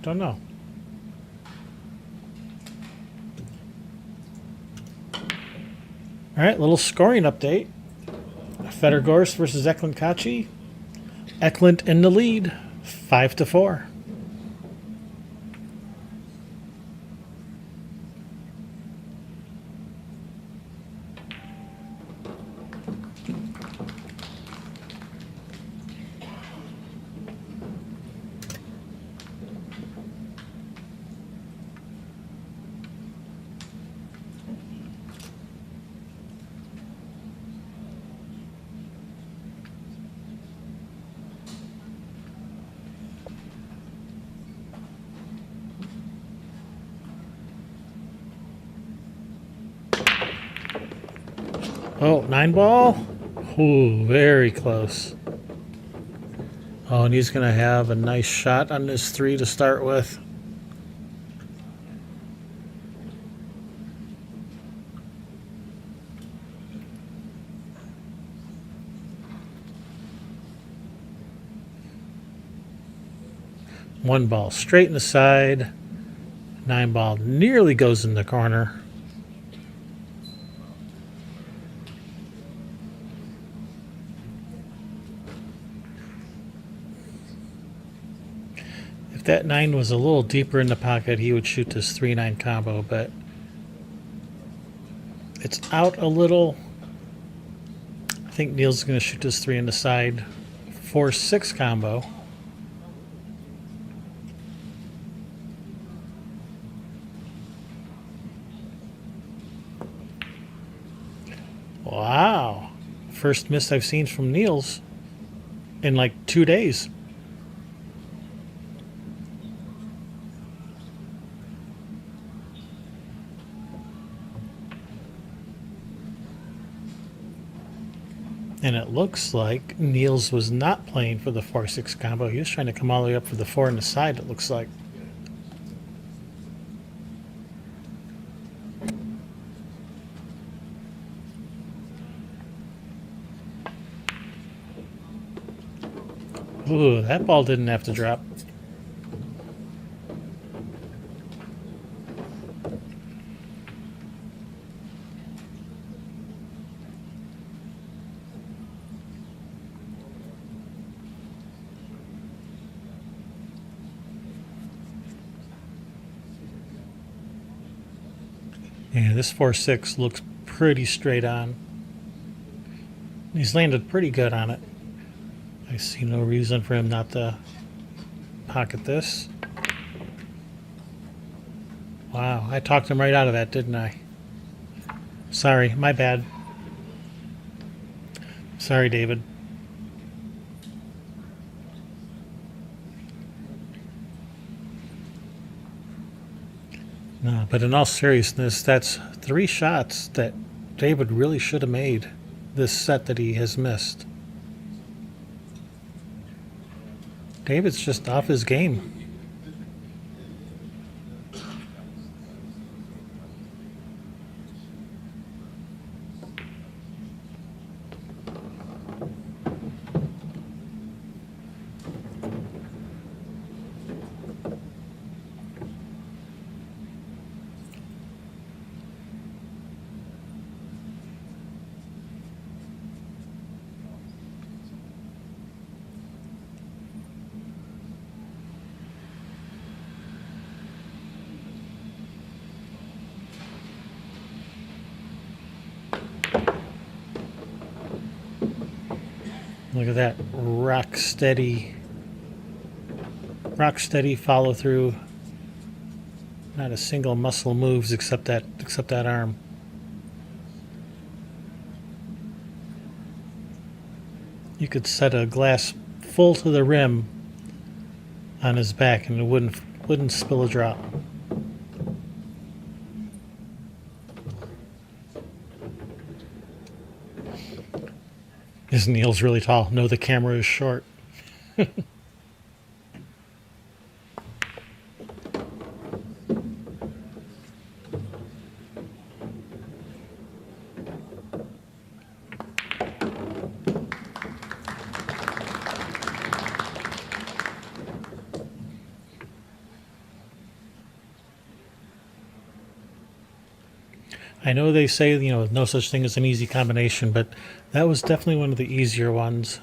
[SPEAKER 1] Don't know. All right, little scoring update. Federgors versus Eklund Kachi. Eklund in the lead, 5-4. Oh, 9-ball? Ooh, very close. Oh, and he's going to have a nice shot on this 3 to start with. One ball straight in the side. 9-ball nearly goes in the corner. If that 9 was a little deeper in the pocket, he would shoot this 3-9 combo, but it's out a little. I think Niels is going to shoot this 3 in the side 4-6 combo. Wow. First miss I've seen from Niels in like 2 days. And it looks like Niels was not playing for the 4-6 combo. He was trying to come all the way up for the 4 on the side, it looks like. Ooh, that ball didn't have to drop. Yeah, this 4-6 looks pretty straight on. He's landed pretty good on it. I see no reason for him not to pocket this. Wow, I talked him right out of that, didn't I? Sorry, my bad. Sorry, David. No, but in all seriousness, that's 3 shots that David really should have made this set that he has missed. David's just off his game. Look at that rock steady follow through. Not a single muscle moves except that arm. You could set a glass full to the rim on his back and it wouldn't spill a drop. Is Niels really tall? No, the camera is short. I know they say, no such thing as an easy combination, but that was definitely one of the easier ones.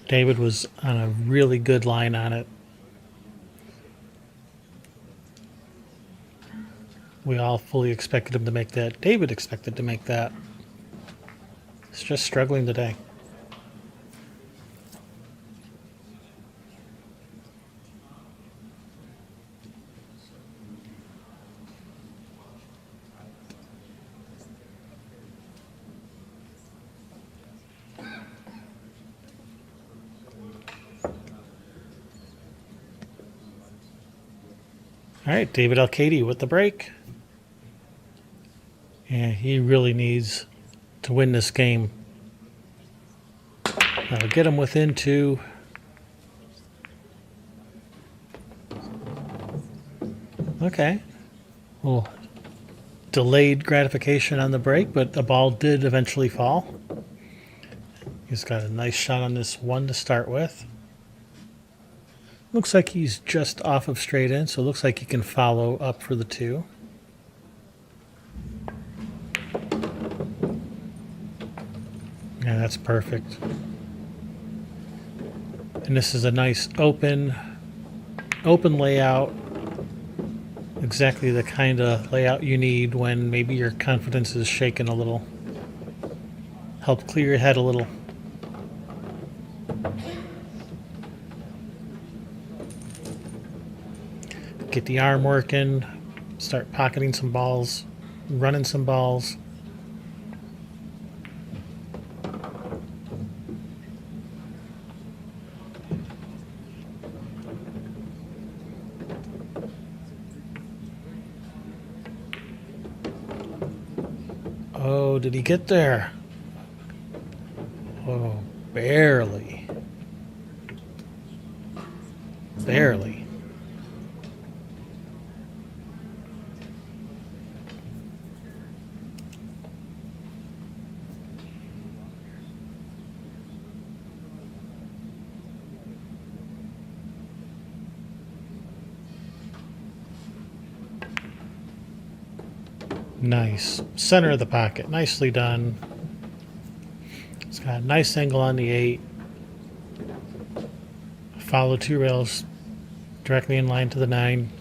[SPEAKER 1] David was on a really good line on it. We all fully expected him to make that. David expected to make that. He's just struggling today. All right, David Alcaide with the break. Yeah, he really needs to win this game. Get him within 2. Okay. Well, delayed gratification on the break, but the ball did eventually fall. He's got a nice shot on this 1 to start with. Looks like he's just off of straight in, so it looks like he can follow up for the 2. Yeah, that's perfect. And this is a nice open open layout, exactly the kind of layout you need when maybe your confidence is shaken a little. Help clear your head a little. Get the arm working, start pocketing some balls, running some balls. Oh, did he get there? Oh, barely. Barely. Nice. Center of the pocket. Nicely done. It's got a nice angle on the 8. Follow 2 rails directly in line to the 9.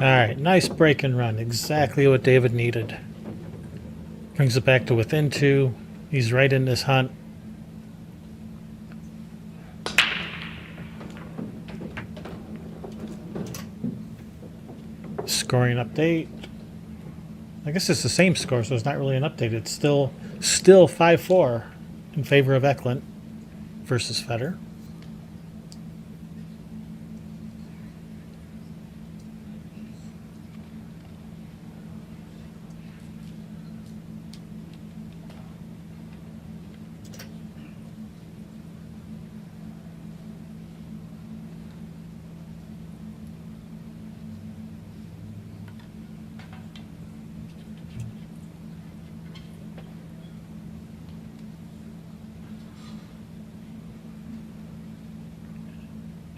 [SPEAKER 1] Alright, nice break and run. Exactly what David needed. Brings it back to within 2. He's right in this hunt. Scoring update. I guess it's the same score, so it's not really an update. It's still 5-4 in favor of Eklund versus Federer.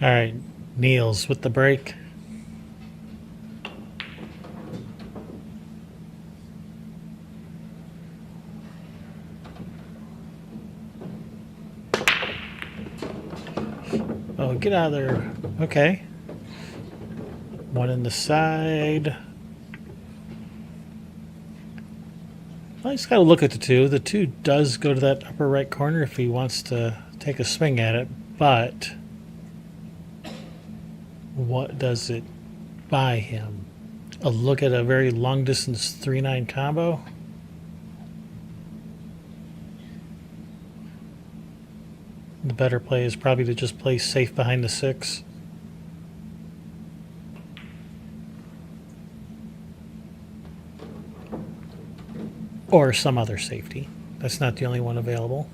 [SPEAKER 1] All right, Niels with the break. Oh, get out of there. Okay. One in the side. I just got to look at the 2. The 2 does go to that upper right corner if he wants to take a swing at it, but what does it buy him? A look at a very long distance 3-9 combo? The better play is probably to just play safe behind the 6. Or some other safety. That's not the only one available.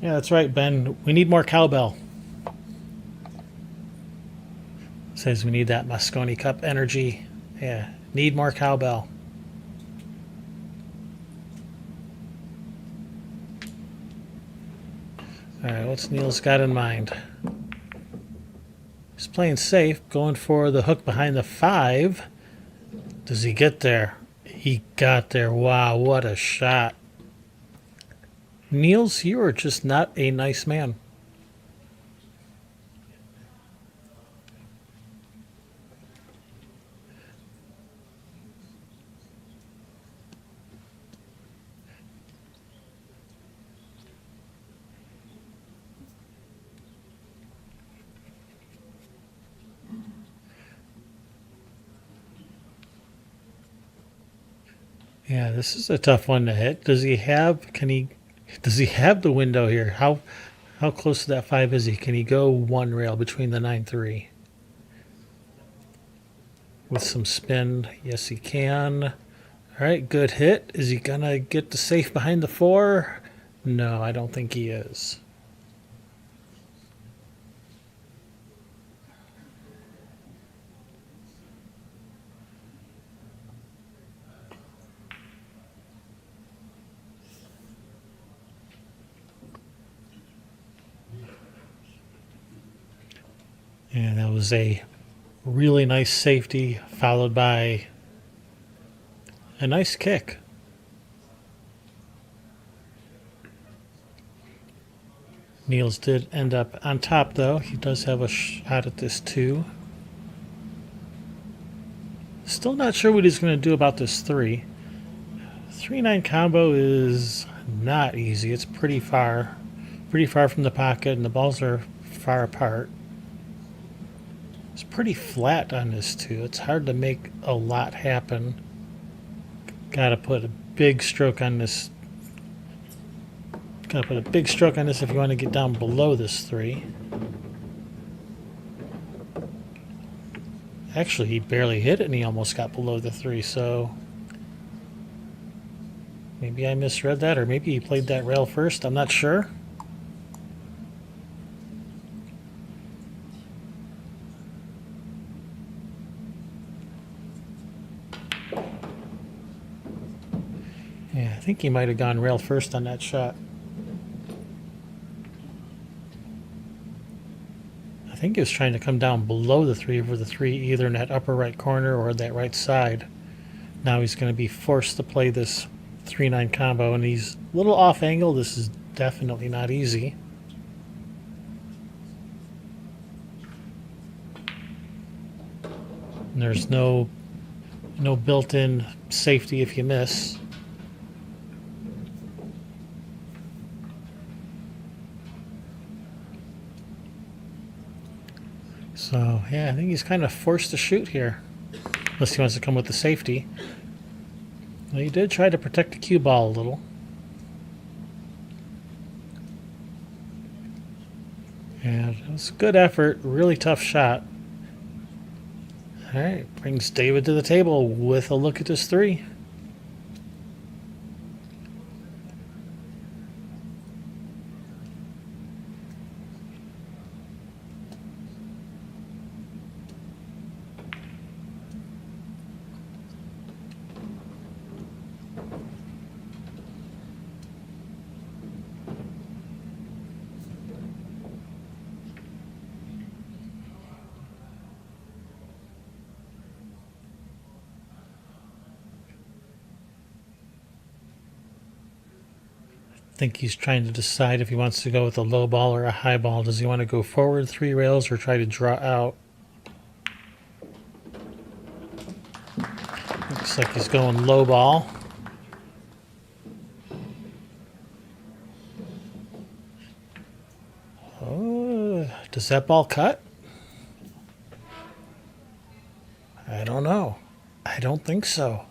[SPEAKER 1] Yeah, that's right, Ben. We need more cowbell. Says we need that Mosconi Cup energy. Yeah, need more cowbell. All right, what's Niels got in mind? He's playing safe, going for the hook behind the 5. Does he get there? He got there. Wow, what a shot. Niels, you are just not a nice man. Yeah, this is a tough one to hit. Does he have the window here? How close to that 5 is he? Can he go one rail between the 9-3? With some spin, yes he can. All right, good hit. Is he gonna get the safe behind the 4? No, I don't think he is. And that was a really nice safety followed by a nice kick. Niels did end up on top, though. He does have a shot at this, too. Still not sure what he's going to do about this 3. 3-9 combo is not easy. It's pretty far from the pocket, and the balls are far apart. It's pretty flat on this, too. It's hard to make a lot happen. Got to put a big stroke on this. Got to put a big stroke on this if you want to get down below this 3. Actually, he barely hit it and he almost got below the 3, so maybe I misread that, or maybe he played that rail first. I'm not sure. Yeah, I think he might have gone rail first on that shot. I think he was trying to come down below the 3 for the 3, either in that upper right corner or that right side. Now he's going to be forced to play this 3-9 combo, and he's a little off angle. This is definitely not easy. And there's no built-in safety if you miss. So, yeah, I think he's kind of forced to shoot here. Unless he wants to come with the safety. Well, he did try to protect the cue ball a little. And it was a good effort. Really tough shot. All right, brings David to the table with a look at this 3. I think he's trying to decide if he wants to go with a low ball or a high ball. Does he want to go forward 3 rails or try to draw out? Looks like he's going low ball. Oh, does that ball cut? I don't know. I don't think so.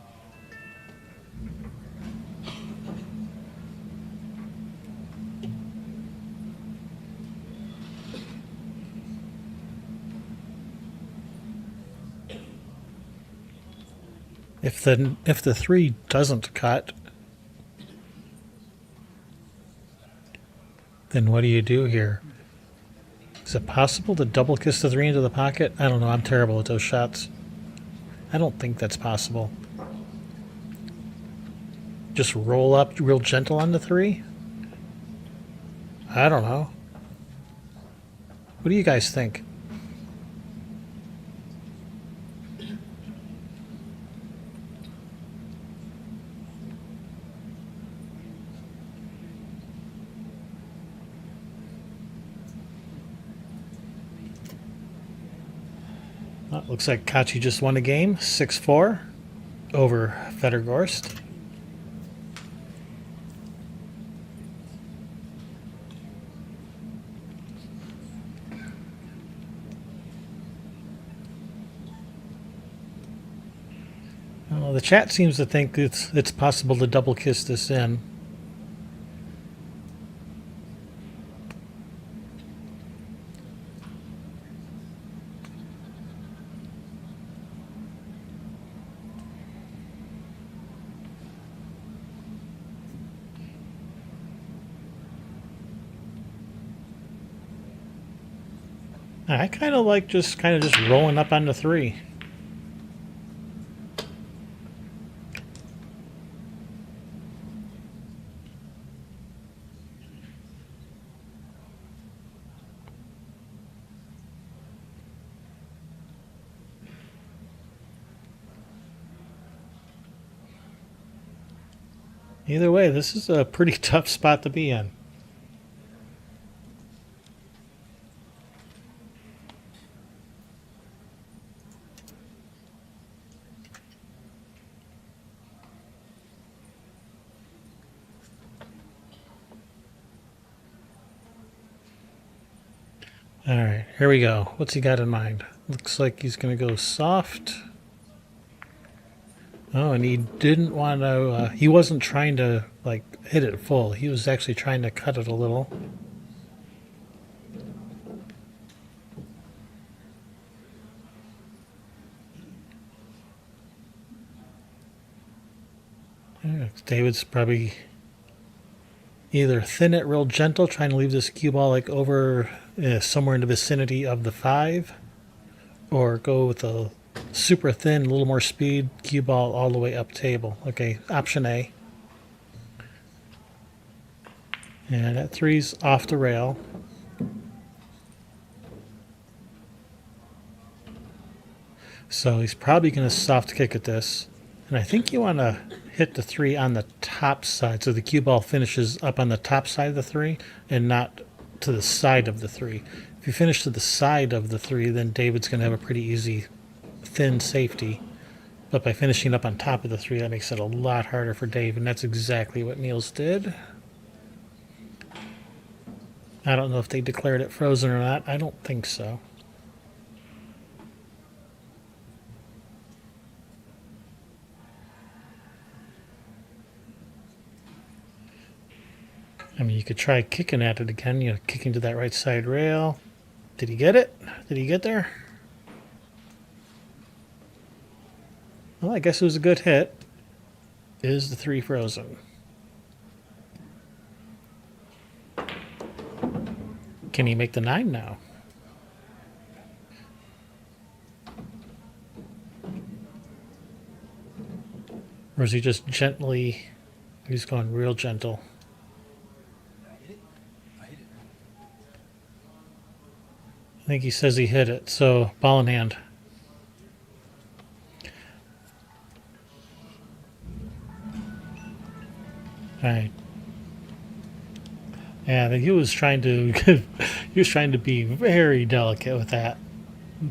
[SPEAKER 1] If the 3 doesn't cut, then what do you do here? Is it possible to double kiss the 3 into the pocket? I don't know. I'm terrible at those shots. I don't think that's possible. Just roll up real gentle on the 3? I don't know. What do you guys think? Well, looks like Kachi just won a game, 6-4 over Federgorst. Well, the chat seems to think it's possible to double kiss this in. I kind of like just rolling up on the 3. Either way, this is a pretty tough spot to be in. All right, here we go. What's he got in mind? Looks like he's going to go soft. Oh, and he didn't want to, he wasn't trying to, like, hit it full. He was actually trying to cut it a little. Yeah, David's probably either thin it real gentle, trying to leave this cue ball, like, over somewhere in the vicinity of the 5, or go with a super thin, a little more speed, cue ball all the way up table. Okay, option A. And that 3's off the rail. So he's probably going to soft kick at this. And I think you want to hit the 3 on the top side, so the cue ball finishes up on the top side of the 3 and not to the side of the 3. If you finish to the side of the 3, then David's going to have a pretty easy thin safety. But by finishing up on top of the 3, that makes it a lot harder for Dave, and that's exactly what Niels did. I don't know if they declared it frozen or not. I don't think so. I mean, you could try kicking at it again, kicking to that right side rail. Did he get it? Did he get there? Well, I guess it was a good hit. Is the 3 frozen? Can he make the 9 now? Or is he just gently... He's going real gentle. I think he says he hit it, so ball in hand. Right. Yeah, he was trying to be very delicate with that.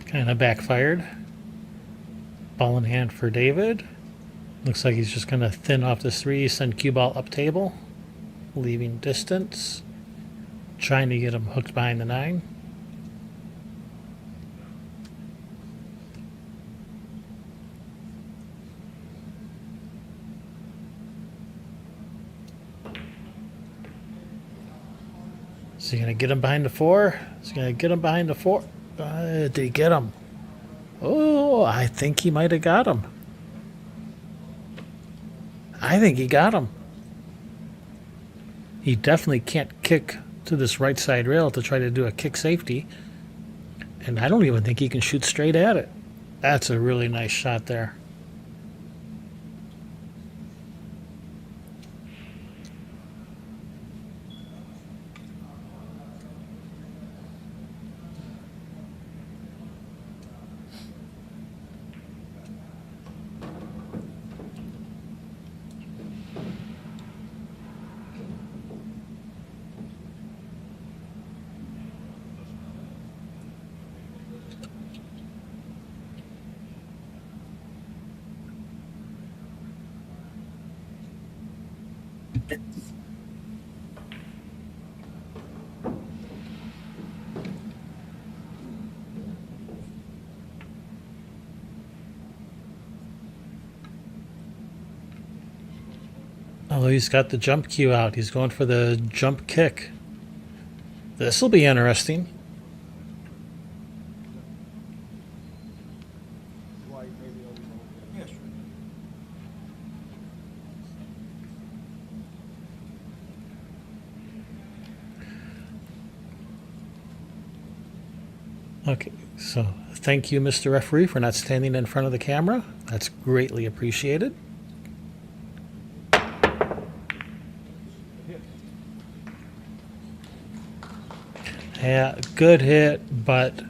[SPEAKER 1] Kind of backfired. Ball in hand for David. Looks like he's just going to thin off this 3, send cue ball up table, leaving distance. Trying to get him hooked behind the 9. Is he going to get him behind the 4? Is he going to get him behind the 4? Did he get him? Oh, I think he might have got him. I think he got him. He definitely can't kick to this right side rail to try to do a kick safety. And I don't even think he can shoot straight at it. That's a really nice shot there. Oh, he's got the jump cue out. He's going for the jump kick. This will be interesting. Okay, so thank you, Mr. Referee, for not standing in front of the camera. That's greatly appreciated. Yeah, good hit, but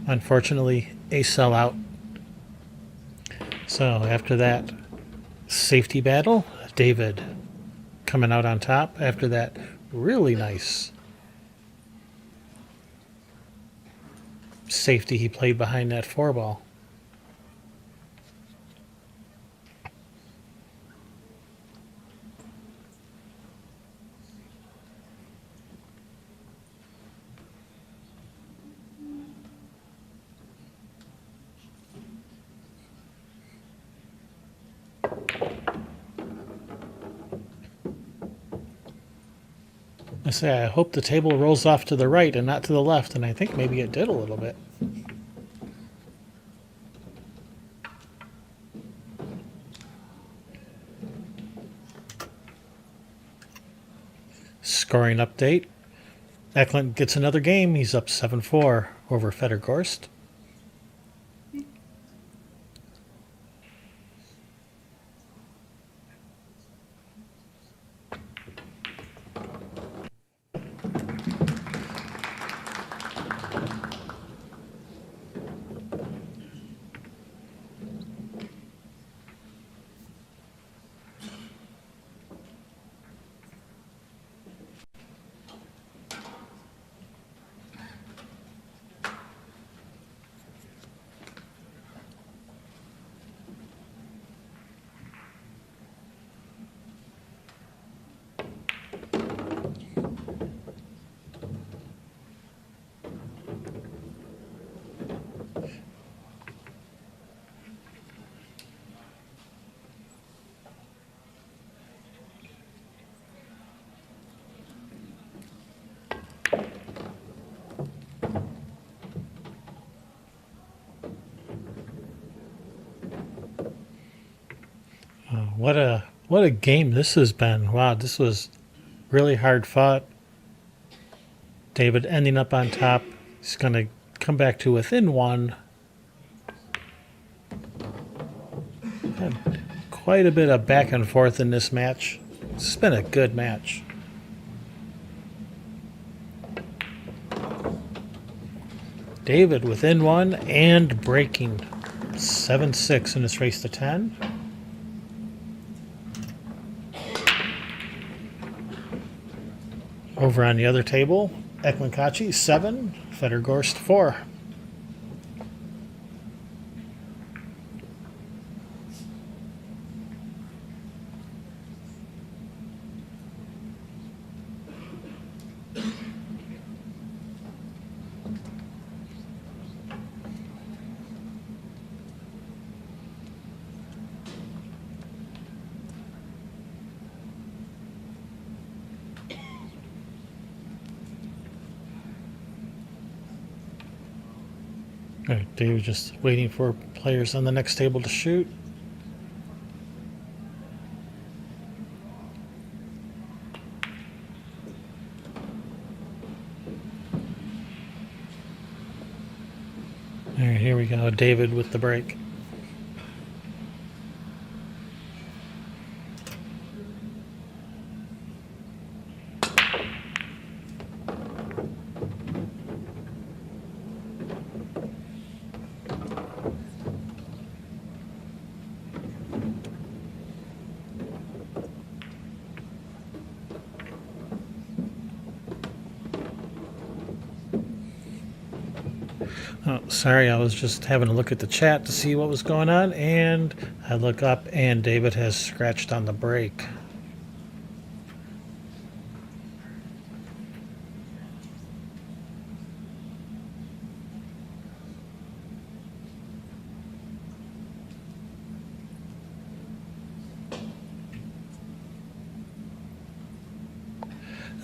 [SPEAKER 1] unfortunately a sellout. So after that safety battle, David coming out on top after that really nice safety he played behind that four ball. I say, I hope the table rolls off to the right and not to the left, and I think maybe it did a little bit. Scoring update. Eklund gets another game. He's up 7-4 over Federgorst. What a game this has been. Wow, this was really hard fought. David ending up on top. He's going to come back to within one. Had quite a bit of back and forth in this match. It's been a good match. David within one and breaking 7-6 in this race to 10. Over on the other table, Ekmankachi 7, Federgorst 4. All right, Dave just waiting for players on the next table to shoot. All right, here we go. David with the break. Oh, sorry, I was just having a look at the chat to see what was going on, and I look up and David has scratched on the break.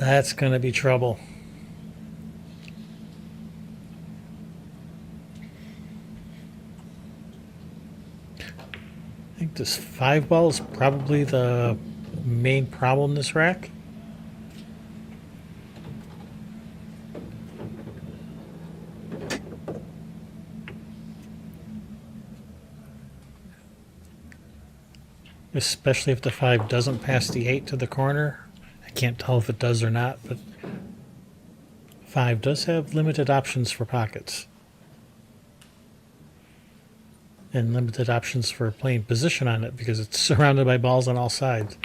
[SPEAKER 1] That's going to be trouble. I think this 5-ball is probably the main problem in this rack. Especially if the 5 doesn't pass the 8 to the corner. I can't tell if it does or not, but 5 does have limited options for pockets. And limited options for playing position on it because it's surrounded by balls on all sides.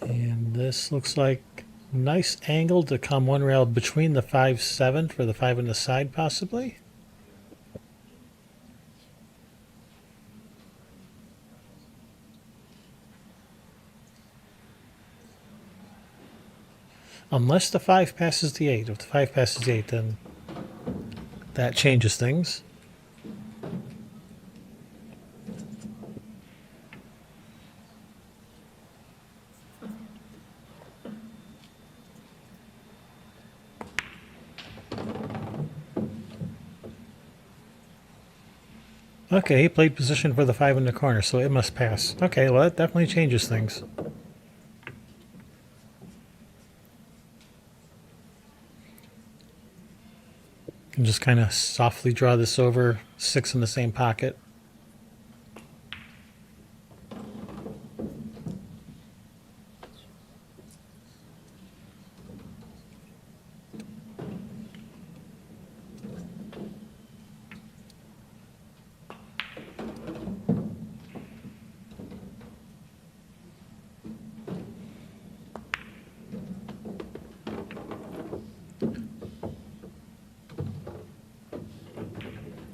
[SPEAKER 1] And this looks like a nice angle to come one rail between the 5-7 for the 5 on the side possibly. Unless the 5 passes the 8. If the 5 passes the 8, then that changes things. Okay, he played position for the 5 in the corner, so it must pass. Okay, well, that definitely changes things. And just kind of softly draw this over, 6 in the same pocket.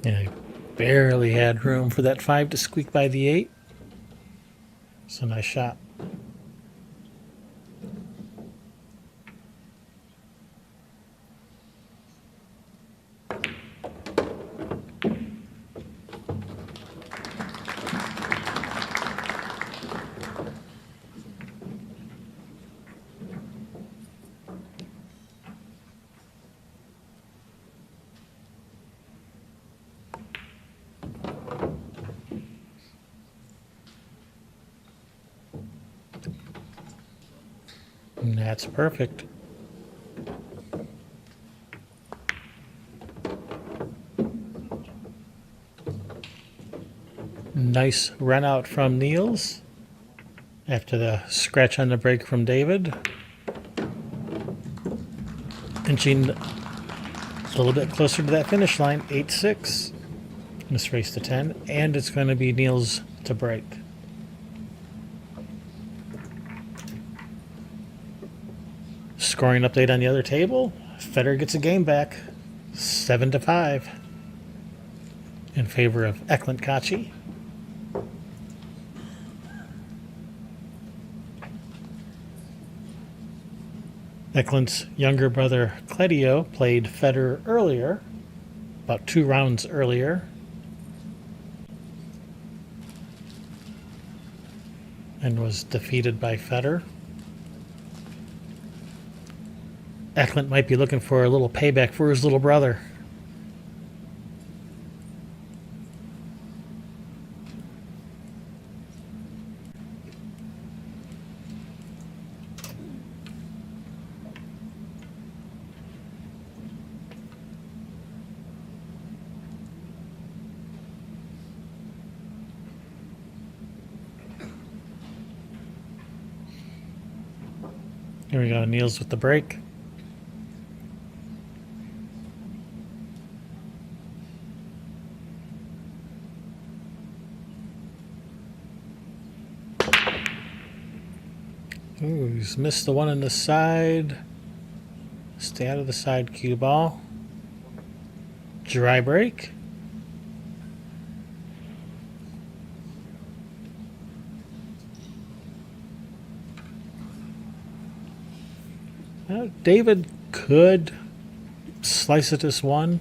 [SPEAKER 1] And I barely had room for that 5 to squeak by the 8. It's a nice shot. And that's perfect. Nice run out from Niels after the scratch on the break from David. Inching a little bit closer to that finish line, 8-6. This race to 10, and it's going to be Niels to break. Scoring update on the other table. Federer gets a game back, 7-5 in favor of Eklund Kachi. Eklund's younger brother Claudio played Federer earlier, about 2 rounds earlier, and was defeated by Federer. Eklund might be looking for a little payback for his little brother. Here we go, Niels with the break. Ooh, he's missed the one on the side. Stay out of the side cue ball. Dry break. David could slice it this one.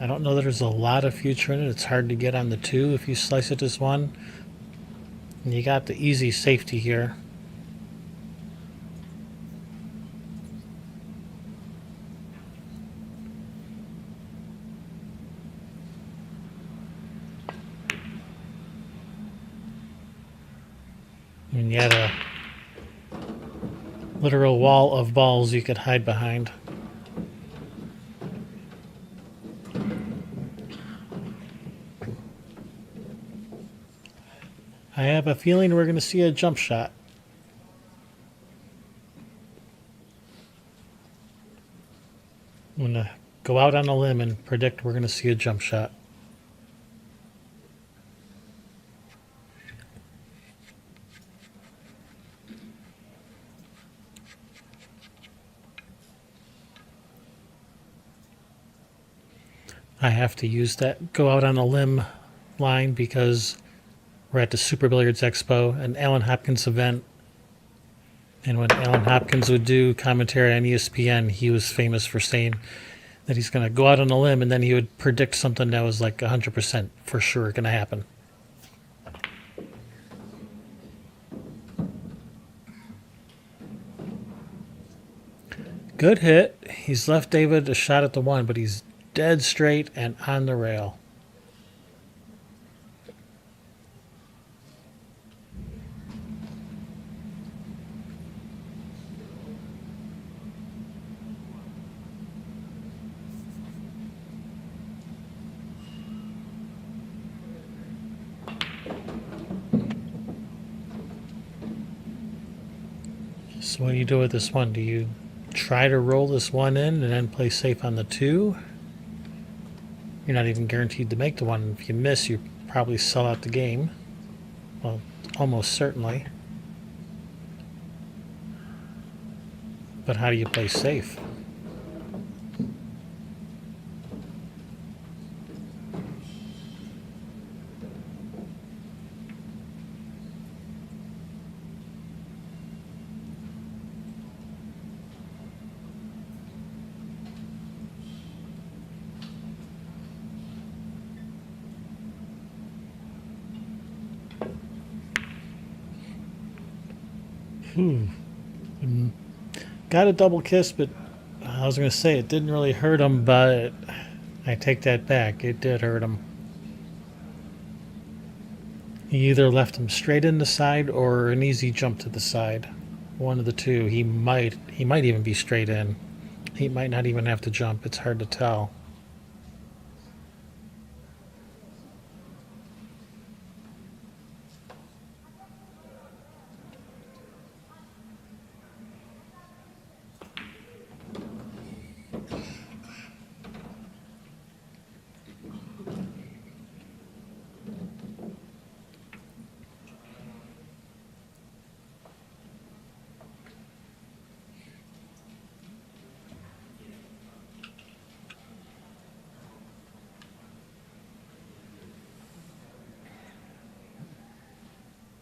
[SPEAKER 1] I don't know that there's a lot of future in it. It's hard to get on the 2 if you slice it this one. And you got the easy safety here. And you had a literal wall of balls you could hide behind. I have a feeling we're going to see a jump shot. I'm going to go out on a limb and predict we're going to see a jump shot. I have to use that go out on a limb line because we're at the Super Billiards Expo, an Alan Hopkins event. And when Alan Hopkins would do commentary on ESPN, he was famous for saying that he's going to go out on a limb and then he would predict something that was like 100% for sure going to happen. Good hit. He's left David a shot at the one, but he's dead straight and on the rail. So what do you do with this one? Do you try to roll this one in and then play safe on the two? You're not even guaranteed to make the one. If you miss, you probably sell out the game. Well, almost certainly. But how do you play safe? Got a double kiss, but I was going to say it didn't really hurt him, but I take that back. It did hurt him. He either left him straight in the side or an easy jump to the side. One of the two. He might even be straight in. He might not even have to jump. It's hard to tell.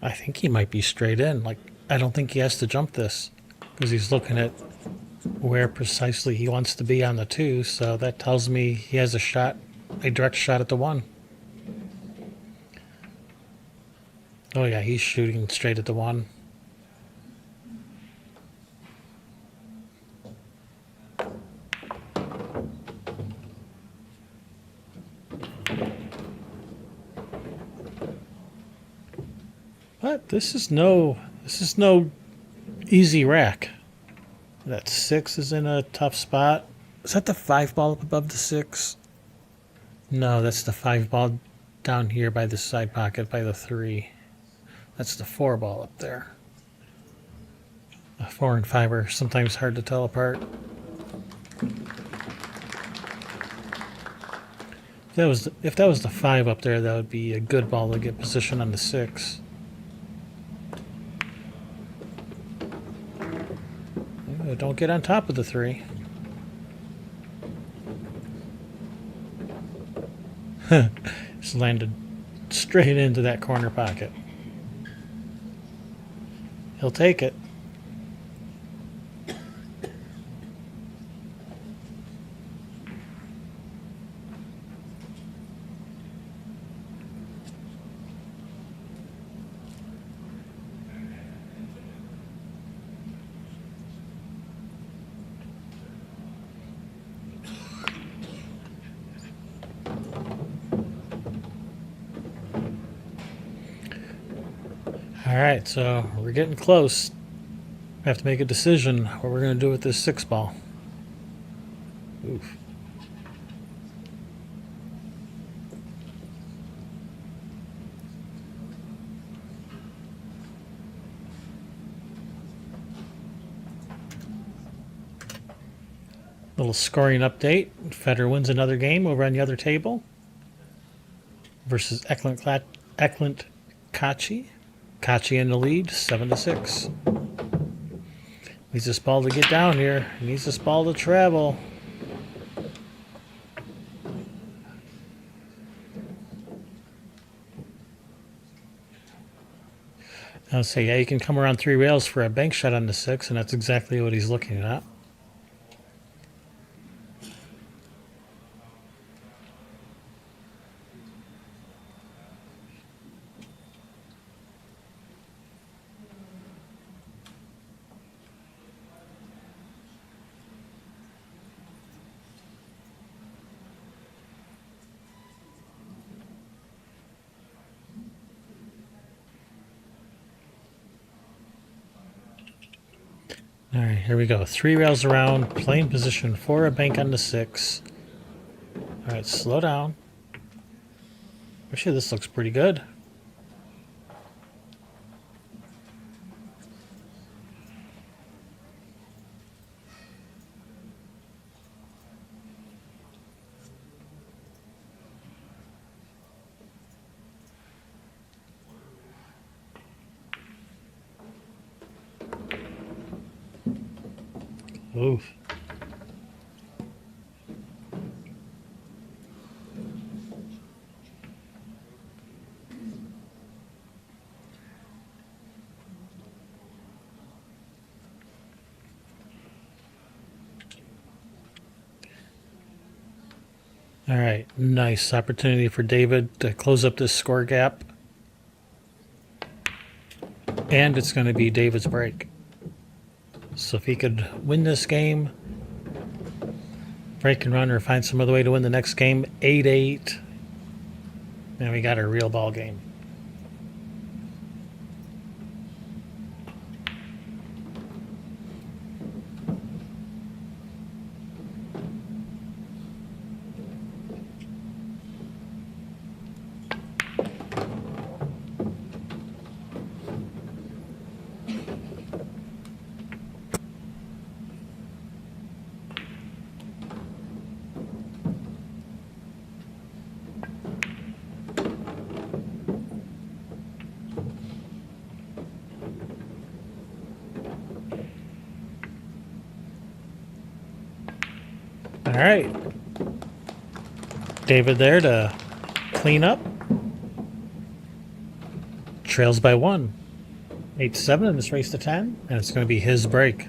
[SPEAKER 1] I think he might be straight in. Like, I don't think he has to jump this because he's looking at where precisely he wants to be on the two. So that tells me he has a shot, a direct shot at the one. Oh yeah, he's shooting straight at the one. But this is no easy rack. That six is in a tough spot. Is that the five ball up above the six? No, that's the five ball down here by the side pocket by the three. That's the four ball up there. Four and five are sometimes hard to tell apart. If that was the five up there, that would be a good ball to get position on the six. Don't get on top of the three. Just landed straight into that corner pocket. He'll take it. right, so we're getting close. We have to make a decision what we're going to do with this 6 ball. Oof. Little scoring update. Federer wins another game over on the other table versus Eklund Kachi. Kachi in the lead, 7-6. Needs this ball to get down here. He needs this ball to travel. I'll say, yeah, you can come around 3 rails for a bank shot on the 6, and that's exactly what he's looking at. All right, here we go. 3 rails around, playing position for a bank on the 6. All right, slow down. Actually, this looks pretty good. Oof. All right, nice opportunity for David to close up this score gap. And it's going to be David's break. So if he could win this game, break and run, or find some other way to win the next game, 8-8, then we got a real ball game. All right. David there to clean up. Trails by 1. 8-7 in this race to 10, and it's going to be his break.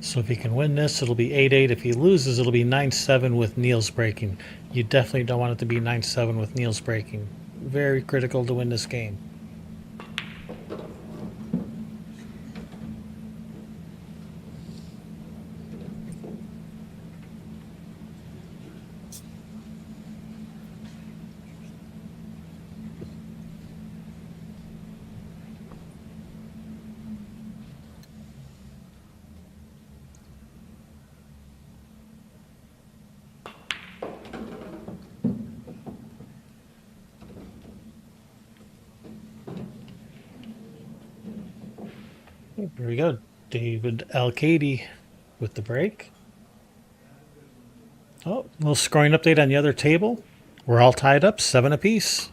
[SPEAKER 1] So if he can win this, it'll be 8-8. If he loses, it'll be 9-7 with Niels breaking. You definitely don't want it to be 9-7 with Niels breaking. Very critical to win this game. Here we go. David Alcaide with the break. Oh, a little scoring update on the other table. We're all tied up, 7 apiece.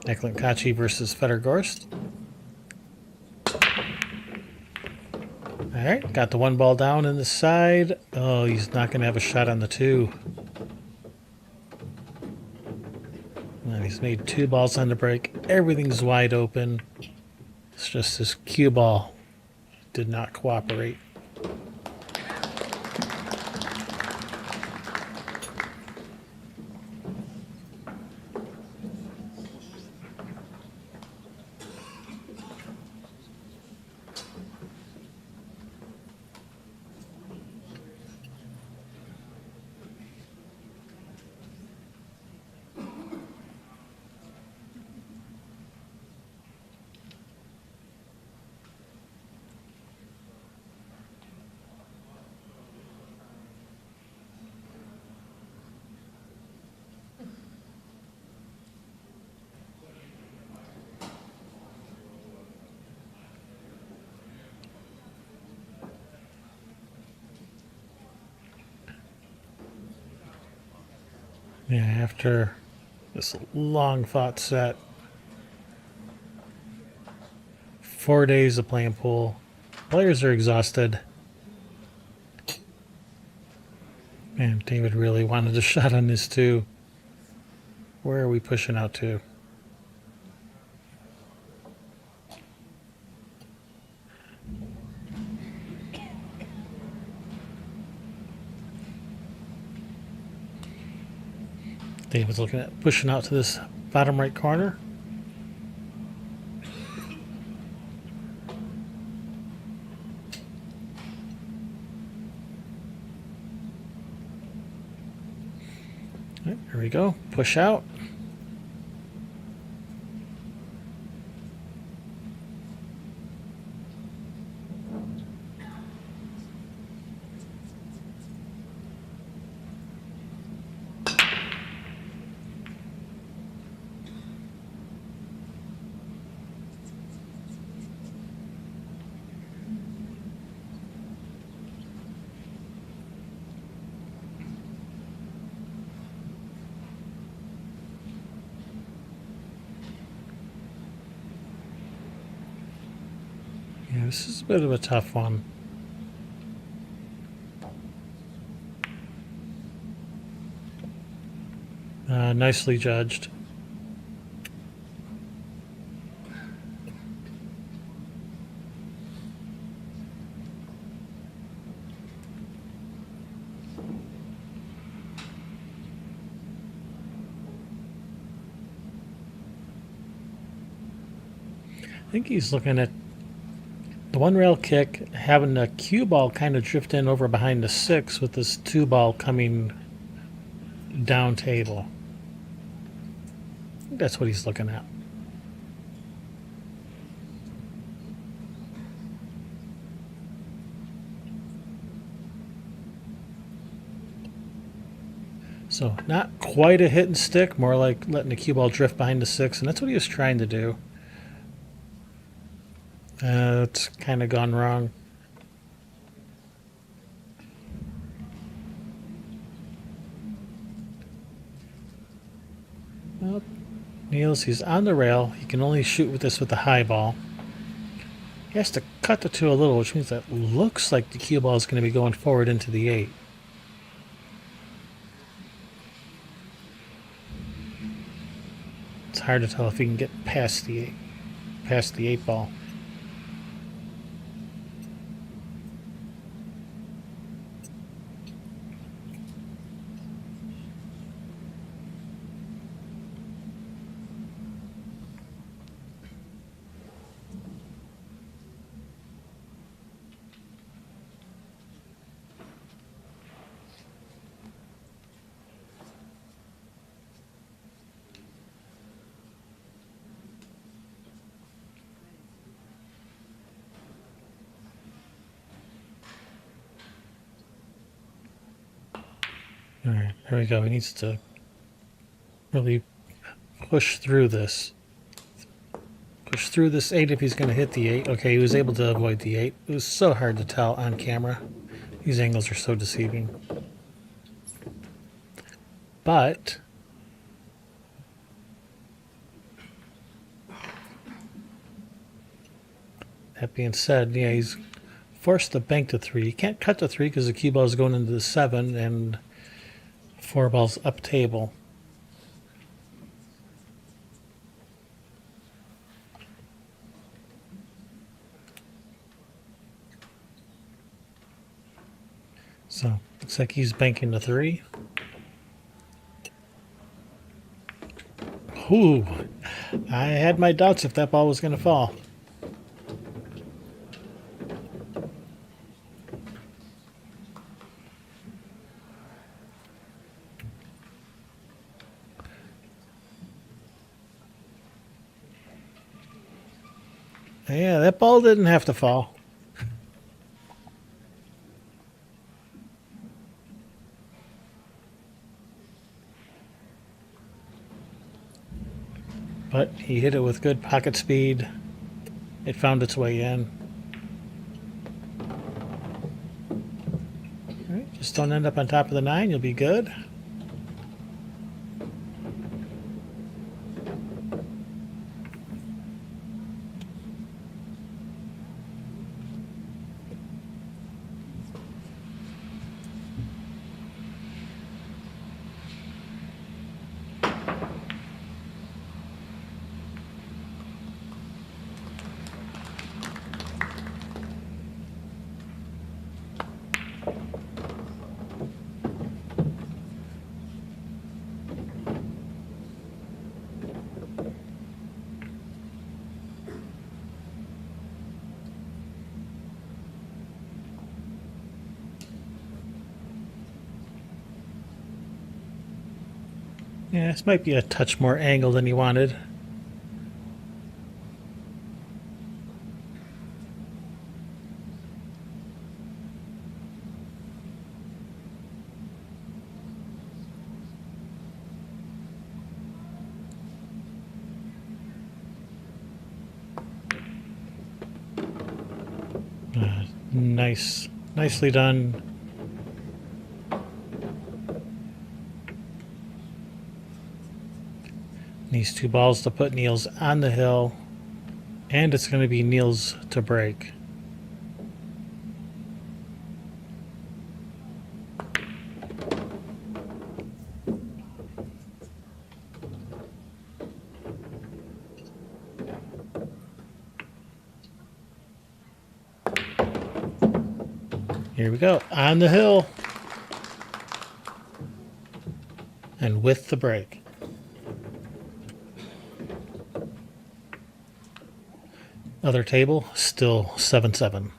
[SPEAKER 1] Eklund Kachi versus Federer Gorst. All right, got the 1 ball down in the side. Oh, he's not going to have a shot on the 2. And he's made 2 balls on the break. Everything's wide open. It's just this cue ball did not cooperate. Yeah, after this long fought set, 4 days of playing pool, players are exhausted. Man, David really wanted a shot on this too. Where are we pushing out to? David's looking at pushing out to this bottom right corner. Right, here we go. Push out. Yeah, this is a bit of a tough one. Nicely judged. I think he's looking at the one rail kick, having the cue ball kind of drift in over behind the 6 with this 2 ball coming down table. I think that's what he's looking at. So not quite a hit and stick, more like letting the cue ball drift behind the 6, and that's what he was trying to do. It's kind of gone wrong. Well, Niels, he's on the rail. He can only shoot with this with the high ball. He has to cut the 2 a little, which means that looks like the cue ball is going to be going forward into the 8. It's hard to tell if he can get past the 8 ball. All right, there we go. He needs to really push through this. Push through this 8 if he's going to hit the 8. Okay, he was able to avoid the 8. It was so hard to tell on camera. These angles are so deceiving. But that being said, yeah, he's forced to bank the 3. He can't cut the 3 because the cue ball is going into the 7 and 4 balls up table. So looks like he's banking the 3. Ooh, I had my doubts if that ball was going to fall. Yeah, that ball didn't have to fall. But he hit it with good pocket speed. It found its way in. All right, just don't end up on top of the 9, you'll be good. Yeah, this might be a touch more angle than he wanted. Nicely done. These two balls to put Niels on the hill, and it's going to be Niels to break. Here we go, on the hill, and with the break. Other table, still 7-7.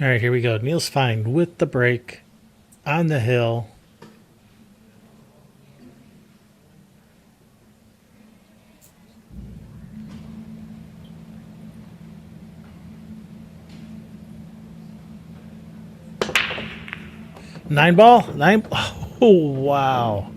[SPEAKER 1] All right, here we go. Niels Feijen with the break on the hill. Nine ball? Oh, wow.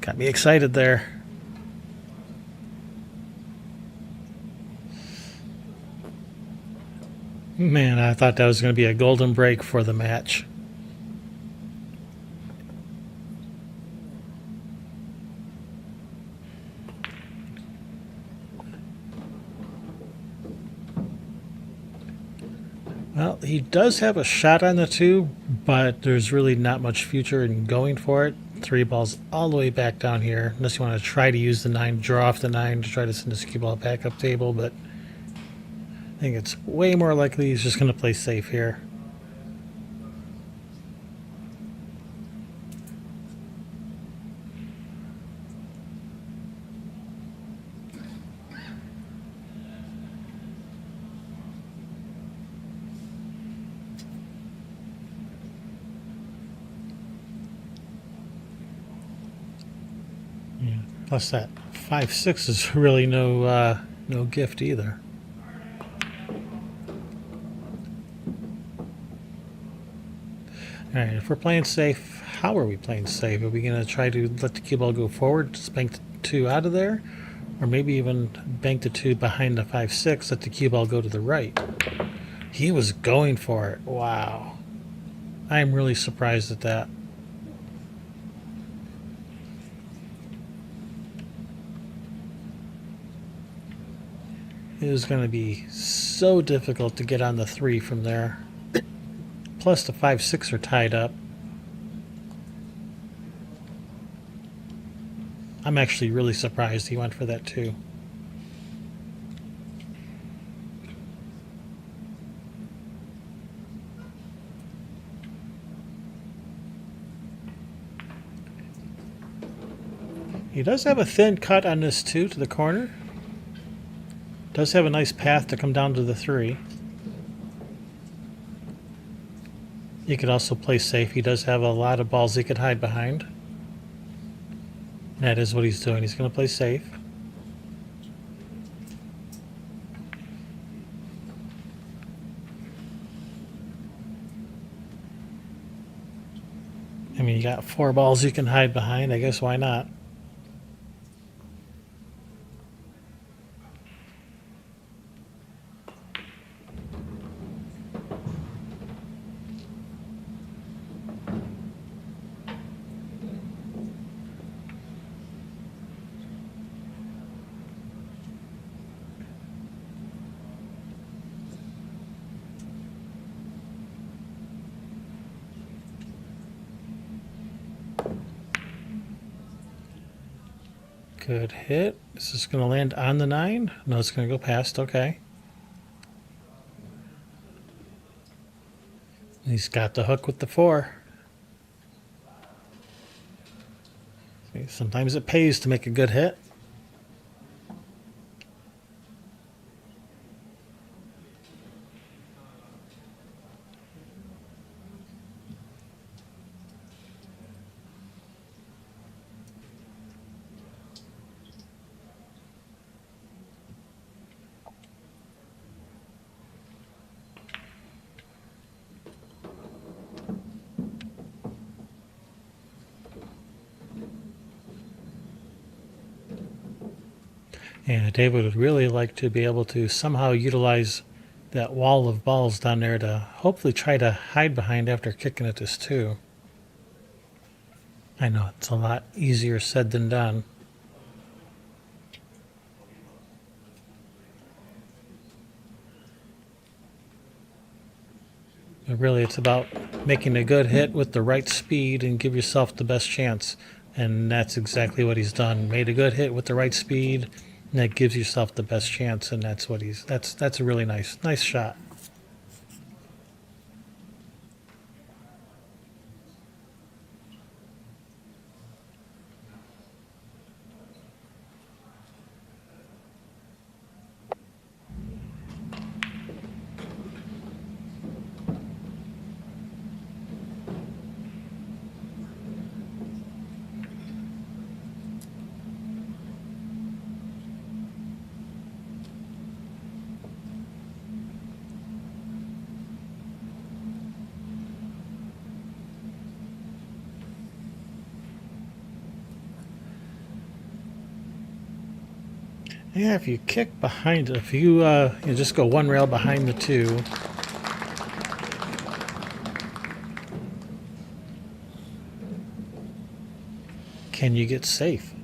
[SPEAKER 1] Got me excited there. Man, I thought that was going to be a golden break for the match. Well, he does have a shot on the two, but there's really not much future in going for it. Three balls all the way back down here, unless you want to try to use the 9, draw off the 9 to try to send this cue ball back up table, but I think it's way more likely he's just going to play safe here. Plus that 5-6 is really no gift either. All right, if we're playing safe, how are we playing safe? Are we going to try to let the cue ball go forward, just bank the 2 out of there? Or maybe even bank the 2 behind the 5-6, let the cue ball go to the right? He was going for it. Wow. I'm really surprised at that. It was going to be so difficult to get on the 3 from there. Plus the 5-6 are tied up. I'm actually really surprised he went for that too. He does have a thin cut on this 2 to the corner. Does have a nice path to come down to the 3. He could also play safe. He does have a lot of balls he could hide behind. That is what he's doing. He's going to play safe. I mean, you got 4 balls you can hide behind. I guess why not? Good hit. Is this going to land on the 9? No, it's going to go past. Okay. He's got the hook with the 4. See, sometimes it pays to make a good hit. And David would really like to be able to somehow utilize that wall of balls down there to hopefully try to hide behind after kicking at this 2. I know it's a lot easier said than done. But really, it's about making a good hit with the right speed and give yourself the best chance. And that's exactly what he's done. Made a good hit with the right speed, and that gives yourself the best chance. And that's what that's a really nice shot. Yeah, if you kick behind, if you just go 1 rail behind the 2, can you get safe?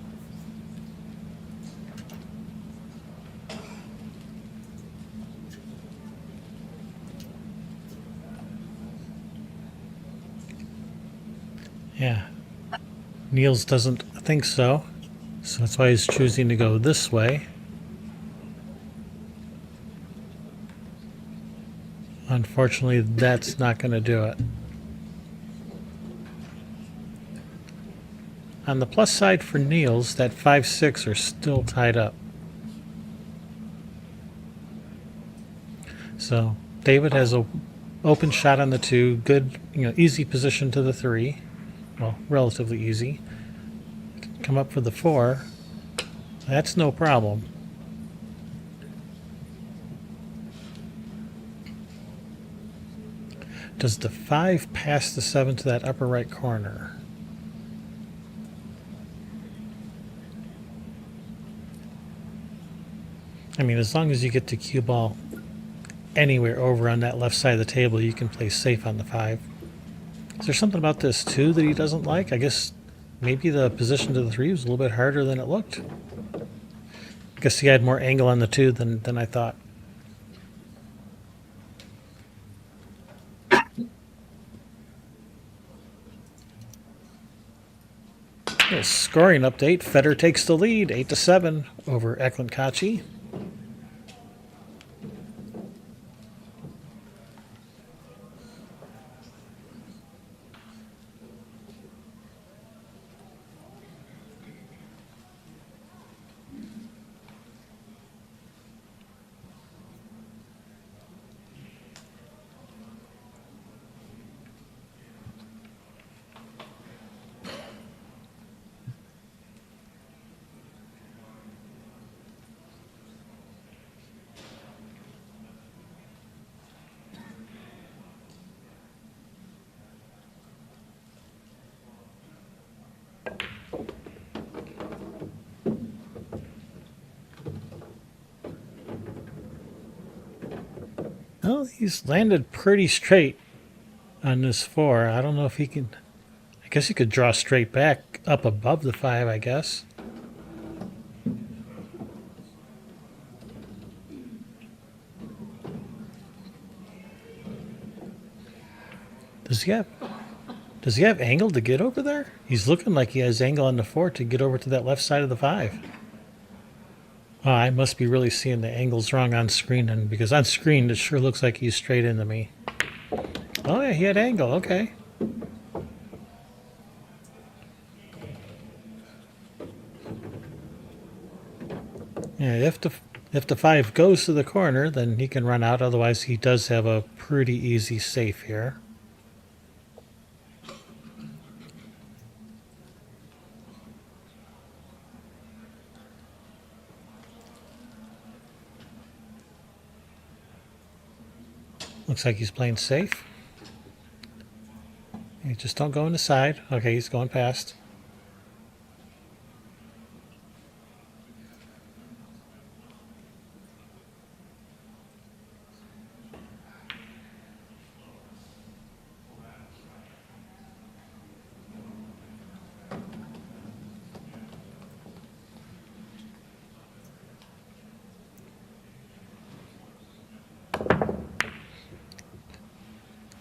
[SPEAKER 1] Yeah. Niels doesn't think so, so that's why he's choosing to go this way. Unfortunately, that's not going to do it. On the plus side for Niels, that 5-6 are still tied up. So David has a open shot on the 2, good, easy position to the 3. Well, relatively easy. Come up for the 4. That's no problem. Does the 5 pass the 7 to that upper right corner? I mean, as long as you get to cue ball anywhere over on that left side of the table, you can play safe on the 5. Is there something about this 2 that he doesn't like? I guess maybe the position to the 3 was a little bit harder than it looked. I guess he had more angle on the 2 than I thought. Scoring update. Federer takes the lead, 8-7 over Eklund Kachi. Well, he's landed pretty straight on this 4. I don't know if he can. I guess he could draw straight back up above the 5, I guess. Does he have angle to get over there? He's looking like he has angle on the 4 to get over to that left side of the 5. Oh, I must be really seeing the angles wrong on screen then, because on screen it sure looks like he's straight into me. Oh yeah, he had angle, okay. Yeah, if the 5 goes to the corner, then he can run out. Otherwise, he does have a pretty easy safe here. Looks like he's playing safe. Hey, just don't go in the side. Okay, he's going past.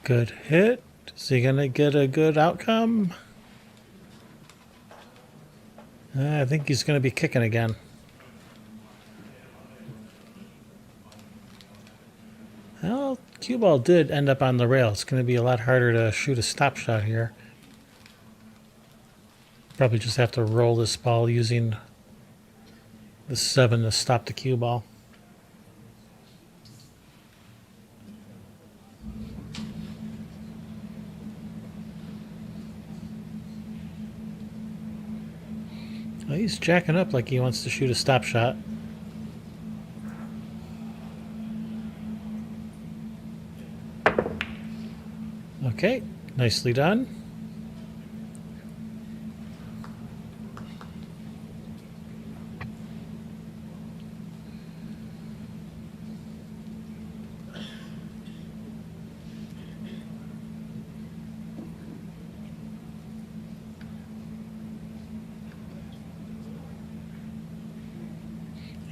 [SPEAKER 1] Good hit. Is he going to get a good outcome? I think he's going to be kicking again. Well, cue ball did end up on the rail. It's going to be a lot harder to shoot a stop shot here. Probably just have to roll this ball using the 7 to stop the cue ball. Well, he's jacking up like he wants to shoot a stop shot. Okay, nicely done.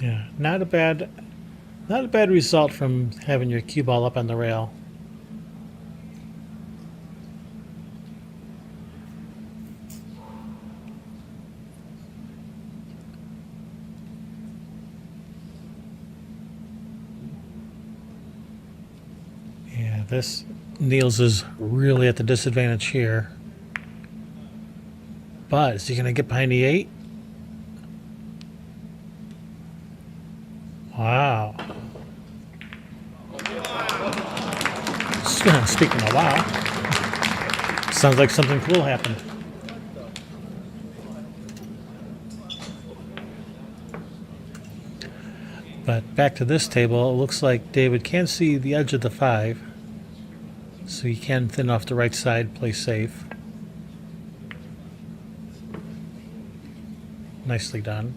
[SPEAKER 1] Yeah, not a bad result from having your cue ball up on the rail. Yeah, this Niels is really at the disadvantage here. But is he going to get behind the 8? Wow. Speaking of wow, sounds like something cool happened. But back to this table, it looks like David can see the edge of the 5. So he can thin off the right side, play safe. Nicely done.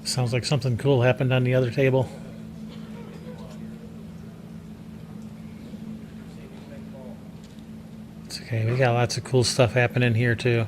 [SPEAKER 1] Sounds like something cool happened on the other table. It's okay, we got lots of cool stuff happening here too.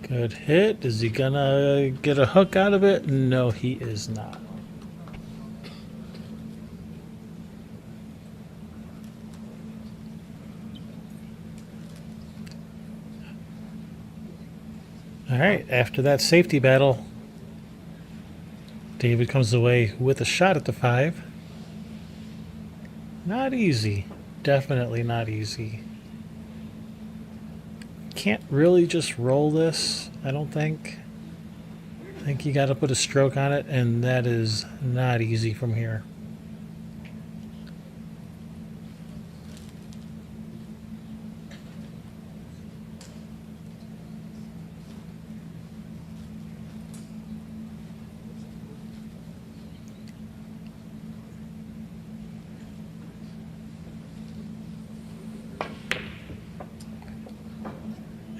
[SPEAKER 1] Good hit. Is he gonna get a hook out of it? No, he is not. All right, after that safety battle, David comes away with a shot at the 5. Not easy. Definitely not easy. Can't really just roll this, I don't think. think you got to put a stroke on it, and that is not easy from here.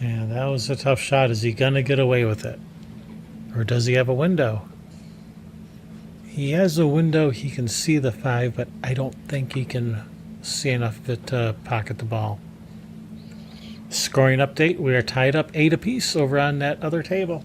[SPEAKER 1] And that was a tough shot. Is he going to get away with it? Or does he have a window? He has a window. He can see the 5, but I don't think he can see enough of it to pocket the ball. Scoring update. We are tied up 8 apiece over on that other table.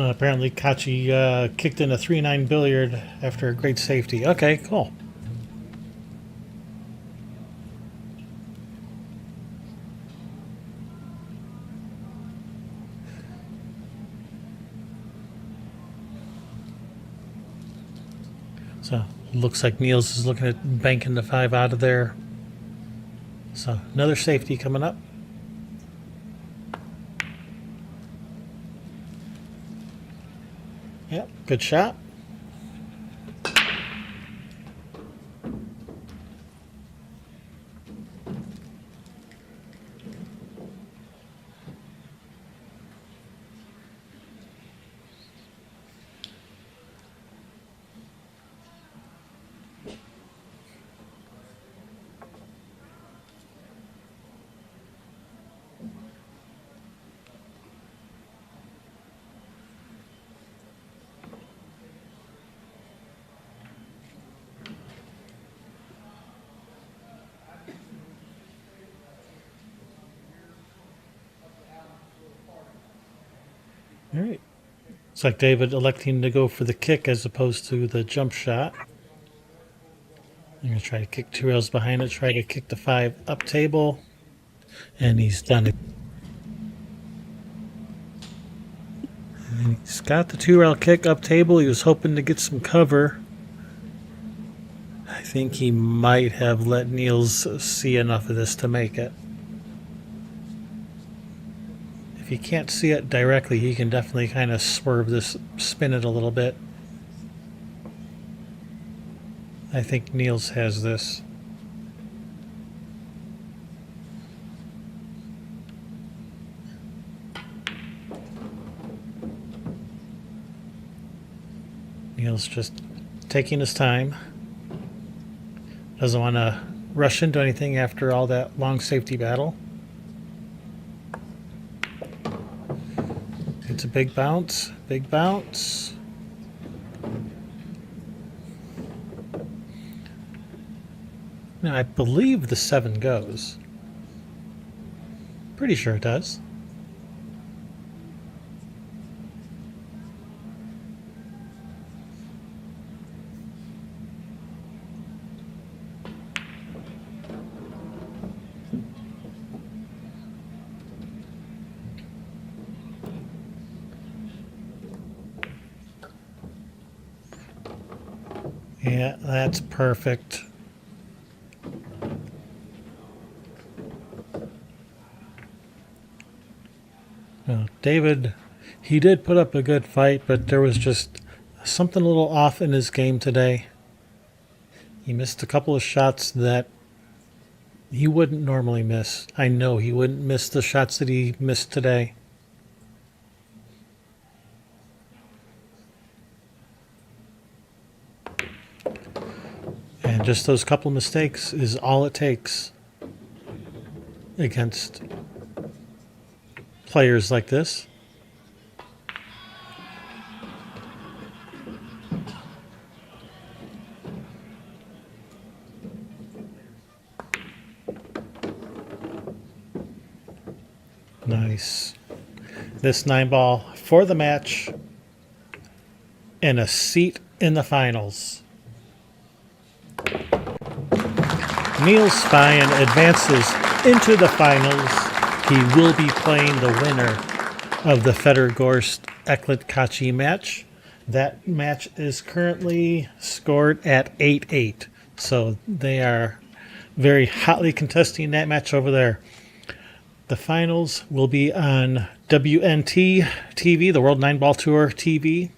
[SPEAKER 1] Apparently Kachi kicked in a 3-9 billiard after a great safety. Okay, cool. So looks like Niels is looking at banking the 5 out of there. So another safety coming up. Yep, good shot. All right. It's like David electing to go for the kick as opposed to the jump shot. I'm going to try to kick 2 rails behind it, try to kick the 5 up table, and he's done it. And he's got the 2 rail kick up table. He was hoping to get some cover. I think he might have let Niels see enough of this to make it. If he can't see it directly, he can definitely kind of swerve this, spin it a little bit. I think Niels has this. Niels just taking his time. Doesn't want to rush into anything after all that long safety battle. It's a big bounce, big bounce. Now, I believe the 7 goes. Pretty sure it does. Yeah, that's perfect. Well, David, he did put up a good fight, but there was just something a little off in his game today. He missed a couple of shots that he wouldn't normally miss. I know he wouldn't miss the shots that he missed today. And just those couple mistakes is all it takes against players like this. Nice. This 9-ball for the match and a seat in the finals. Niels Feijen advances into the finals. He will be playing the winner of the Federgorst Eklat Kachi match That match is currently scored at 8-8. So they are very hotly contesting that match over there. The finals will be on WNT TV, the World Nineball Tour TV.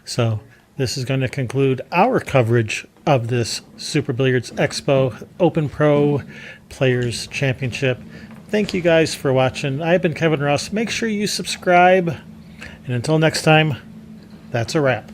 [SPEAKER 1] So this is going to conclude our coverage of this Super Billiards Expo Open Pro Players Championship. Thank you guys for watching. I've been Kevin Ross. Make sure you subscribe. And until next time, that's a wrap.